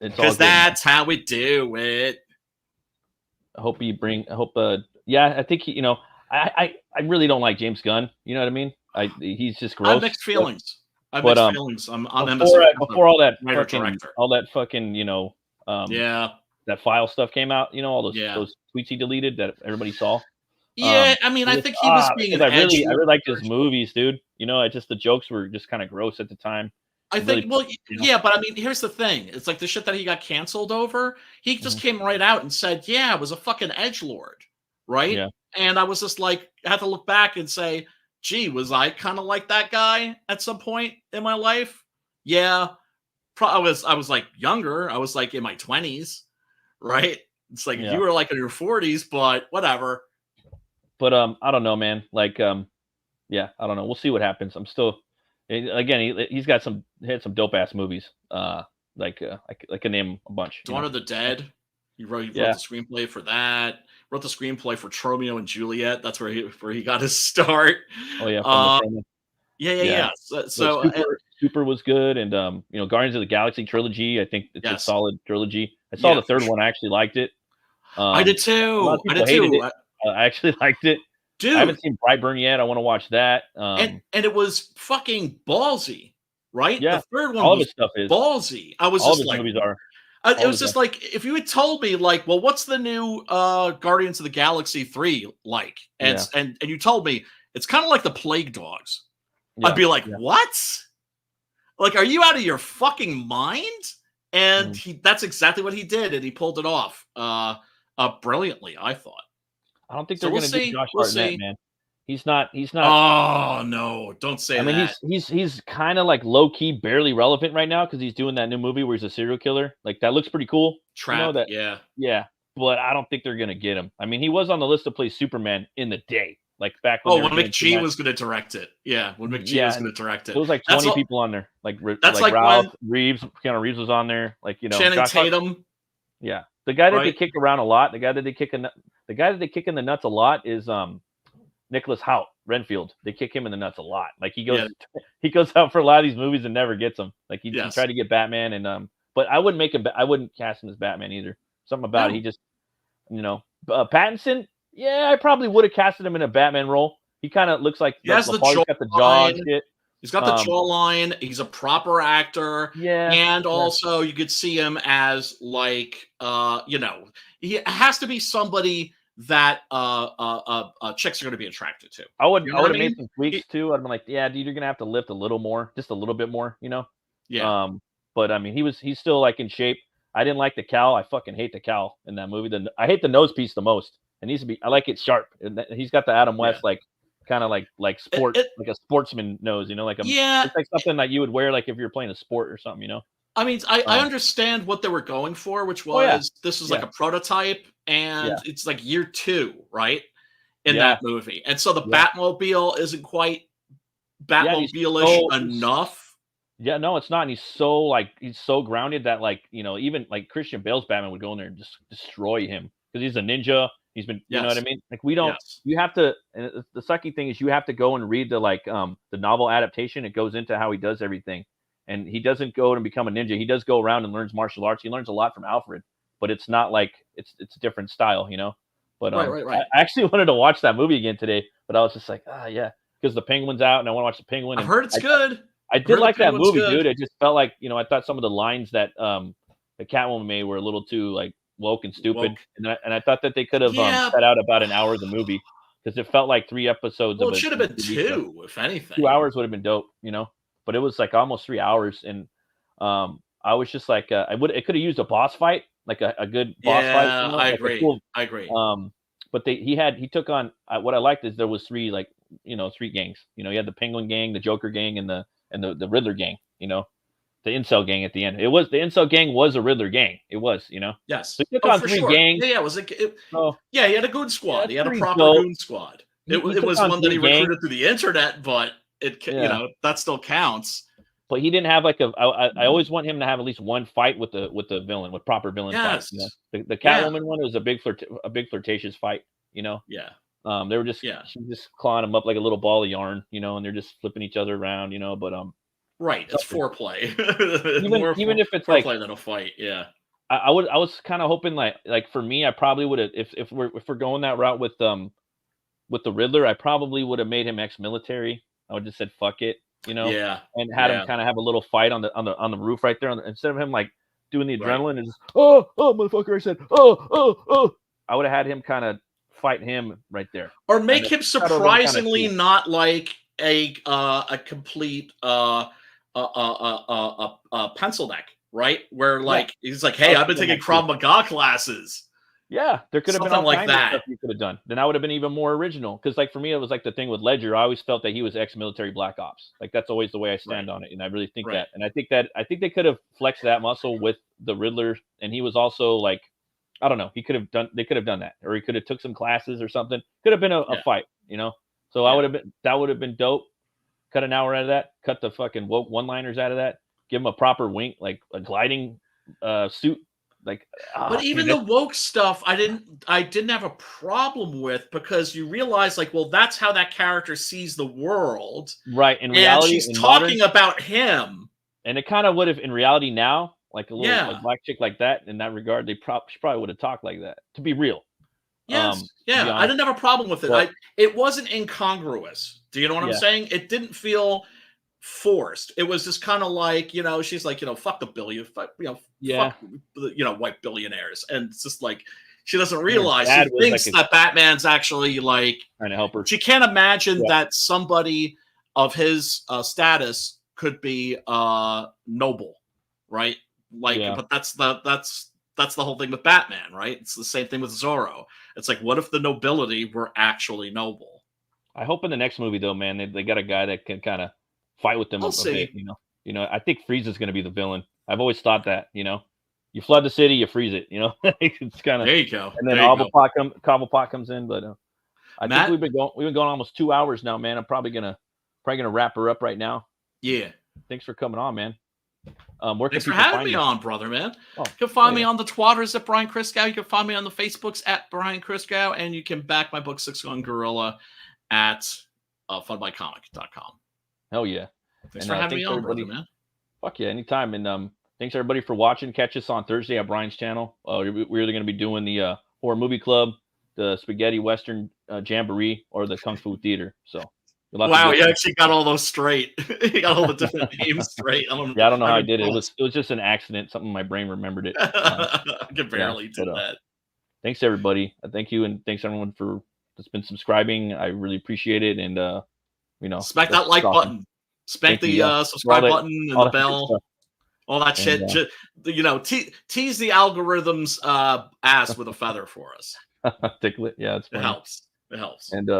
It's all Because good. that's how we do it. I hope I think I really don't like James Gunn. You know what I mean? He's just I gross. have mixed feelings. I'm but, mixed feelings. I'm on him. Before all that writer, fucking, director. yeah, Yeah. that file stuff came out, all those Yeah. those tweets he deleted that everybody saw. Yeah, I mean, I think he was being an I really edgelord. liked his movies, dude. The jokes were just kind of gross at the time. I really think, well, you know? yeah, but I mean, here's the thing. It's like the shit that he got canceled over. He just Mm-hmm. came right out and said, yeah, it was a fucking edgelord, right? Yeah. And I was just like, I had to look back and say, gee, was I kind of like that guy at some point in my life? Yeah. I was like younger. I was like in my 20s, right? It's like Yeah. you were like in your 40s, but whatever. But I don't know, man. Yeah, I don't know. We'll see what happens. I'm still, again, he's got had some dope ass movies. I can name a bunch. Dawn of the Dead. He wrote Yeah. the screenplay for that. Wrote the screenplay for Romeo and Juliet. That's where he got his start. Oh yeah, from the Truman. Yeah. So Super was good, and Guardians of the Galaxy trilogy. I think it's a Yes. solid trilogy. I saw Yeah, the for third sure. one. I actually liked it. I did A lot too. of people hated it. I actually liked it. Dude, I haven't seen Brightburn yet. I want to watch that. and it was fucking ballsy, right? Yeah, The third one all of was his stuff is. ballsy. I was All of just his like, movies are. it was just like if you had told me like, well, what's the new Guardians of the Galaxy 3 like? And Yeah. and you told me it's kind of like the Plague Dogs. Yeah, I'd be like, yeah. what? Like, are you out of your fucking mind? And Mm. that's exactly what he did, and he pulled it off brilliantly, I thought. I don't think So they're we'll going to do see. Josh We'll Hartnett, see. man. He's not. Oh no! Don't say I mean, that. he's kind of like low key, barely relevant right now because he's doing that new movie where he's a serial killer. Like that looks pretty cool. Trap. That. Yeah. Yeah, but I don't think they're gonna get him. I mean, he was on the list to play Superman in the day, like back when. When McG was going to direct it. Yeah, when McG was going to direct it. It was like 20 people on there. That's like Ralph when Reeves, Keanu Reeves was on there. Like Channing Josh Hart- Tatum. Yeah, the guy that they Right. kick around a lot. The guy that they kick in the nuts a lot is Nicholas Hoult Renfield. They kick him in the nuts a lot. Like he goes he goes out for a lot of these movies and never gets them. Like he tried to get Batman and but I wouldn't make him. I wouldn't cast him as Batman either. Something about it. He just Pattinson. Yeah, I probably would have casted him in a Batman role. He kind of looks like He has the he's got the jaw and shit. He's got the jawline. He's a proper actor. Yeah. And also you could see him as like he has to be somebody that chicks are going to be attracted to. I would You know have what I made mean? some tweaks too. I'd been like, yeah, dude, you're gonna have to lift a little more, just a little bit more, Yeah. But I mean, he's still like in shape. I didn't like the cowl. I fucking hate the cowl in that movie. I hate the nose piece the most. It needs to be. I like it sharp. He's got the Adam West like kind of like sport, like a sportsman nose. Like it's like something that you would wear like if you're playing a sport or something. I mean, I understand what they were going for, which was this is like a prototype, and it's like year 2, right? In that movie, and so the Batmobile isn't quite Batmobile-ish enough. Yeah, no, it's not. And he's so grounded that even like Christian Bale's Batman would go in there and just destroy him because he's a ninja. He's been, you know what I mean? Like we don't. You have to. And the sucky thing is, you have to go and read the novel adaptation. It goes into how he does everything, and he doesn't go and become a ninja. He does go around and learns martial arts. He learns a lot from Alfred, but it's not like it's a different style, But right. I actually wanted to watch that movie again today, but I was just like, yeah, because the Penguin's out, and I want to watch the Penguin. I've heard it's good. I did like that movie, dude. It just felt like, I thought some of the lines that the Catwoman made were a little too like woke and stupid, and I thought that they could have cut out about an hour of the movie because it felt like 3 episodes. Well, it should have been 2, if anything. 2 hours would have been dope, But it was like almost 3 hours, and I was just like, it could have used a boss fight, like a good boss fight. I agree. I agree. But he took on what I liked is there was 3 3 gangs. You had the Penguin gang, the Joker gang, and the Riddler gang, the Incel gang at the end. The Incel gang was a Riddler gang. It was, Yes. So he took on 3 gangs. Yeah, it was he had a goon squad. He had a proper goon squad. It was one that he recruited through the internet, but that still counts. But he didn't have like I always want him to have at least one fight with the villain, with proper villain fights. The Catwoman one was a big flirtatious fight, Yeah. They were just she just clawing him up like a little ball of yarn, and they're just flipping each other around, But right, it's foreplay. even if it's foreplay than a fight, yeah. I was kind of hoping like for me, I probably would have if we're going that route with the Riddler, I probably would have made him ex-military. I would just said fuck it, and had him kind of have a little fight on the roof right there, instead of him like doing the adrenaline and just oh motherfucker, I said oh. I would have had him kind of fight him right there, or make him surprisingly not like a complete pencil neck, right? Where like he's like, hey, I've been taking Krav Maga classes. Yeah, there could have been something all like that. Stuff you could have done. Then I would have been even more original. Because like for me, it was like the thing with Ledger. I always felt that he was ex-military Black Ops. Like that's always the way I stand on it, and I really think that. And I think they could have flexed that muscle with the Riddler, and he was also like, I don't know, they could have done that, or he could have took some classes or something. Could have been a fight, So that would have been dope. Cut an hour out of that. Cut the fucking woke one-liners out of that. Give him a proper wink, like a gliding suit. Like, But even the woke stuff, I didn't have a problem with, because you realize, like, well, that's how that character sees the world, right in and reality, she's in talking modern, about him. and it kind of would have in reality now, like a little Yeah. like black chick like that. In that regard, she probably would have talked like that. To be real, Yes, to yeah, be I honest. didn't have a problem with it. Well, It wasn't incongruous. Do you know what I'm yeah, saying? It didn't feel forced. It was just kind of like, she's like, fuck the billion, fuck, yeah. fuck, white billionaires, and it's just like she doesn't And her realize. She dad was thinks like that Batman's actually like. trying to help her. She can't imagine Yeah. that somebody of his status could be noble, right? Like, Yeah. but that's the whole thing with Batman, right? It's the same thing with Zorro. It's like, what if the nobility were actually noble? I hope in the next movie though, man, they got a guy that can kind of fight with them We'll a see. bit. I think Frieza's going to be the villain. I've always thought that. You flood the city, you freeze it. It's kind of. There you go. And then There you go. Cobblepot comes in, but I Matt? think we've been going almost 2 hours now, man. I'm probably gonna wrap her up right now. Yeah. Thanks for coming on, man. Where Thanks can for people having find me you? on, brother, man. Oh, You can find oh, me yeah. on the Twitters at Brian Christgau. You can find me on the Facebooks at Brian Christgau, and you can back my book Six Gun Gorilla at funbycomic.com. Hell yeah. Thanks And, for having me thanks on, everybody. brother, man. Fuck yeah, anytime. And thanks everybody for watching. Catch us on Thursday at Brian's channel. We're either going to be doing the Horror Movie Club, the Spaghetti Western Jamboree, or the Kung Fu Theater. So Wow, you actually got all those straight. You got all the different names straight. I don't know how I did it. It was just an accident. Something my brain remembered it. I can barely do that. Thanks everybody. Thank you, and thanks everyone that's been subscribing. I really appreciate it. And smack that like button. Smack the subscribe button and the bell. All that shit. Tease the algorithm's ass with a feather for us. Tickle it. Yeah, it's It funny. helps. It helps. And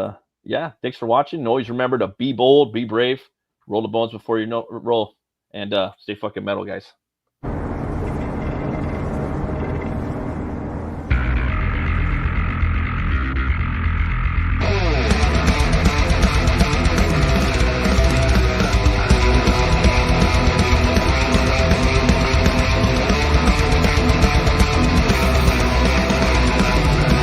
yeah, thanks for watching. And always remember to be bold, be brave, roll the bones before you roll, and stay fucking metal, guys.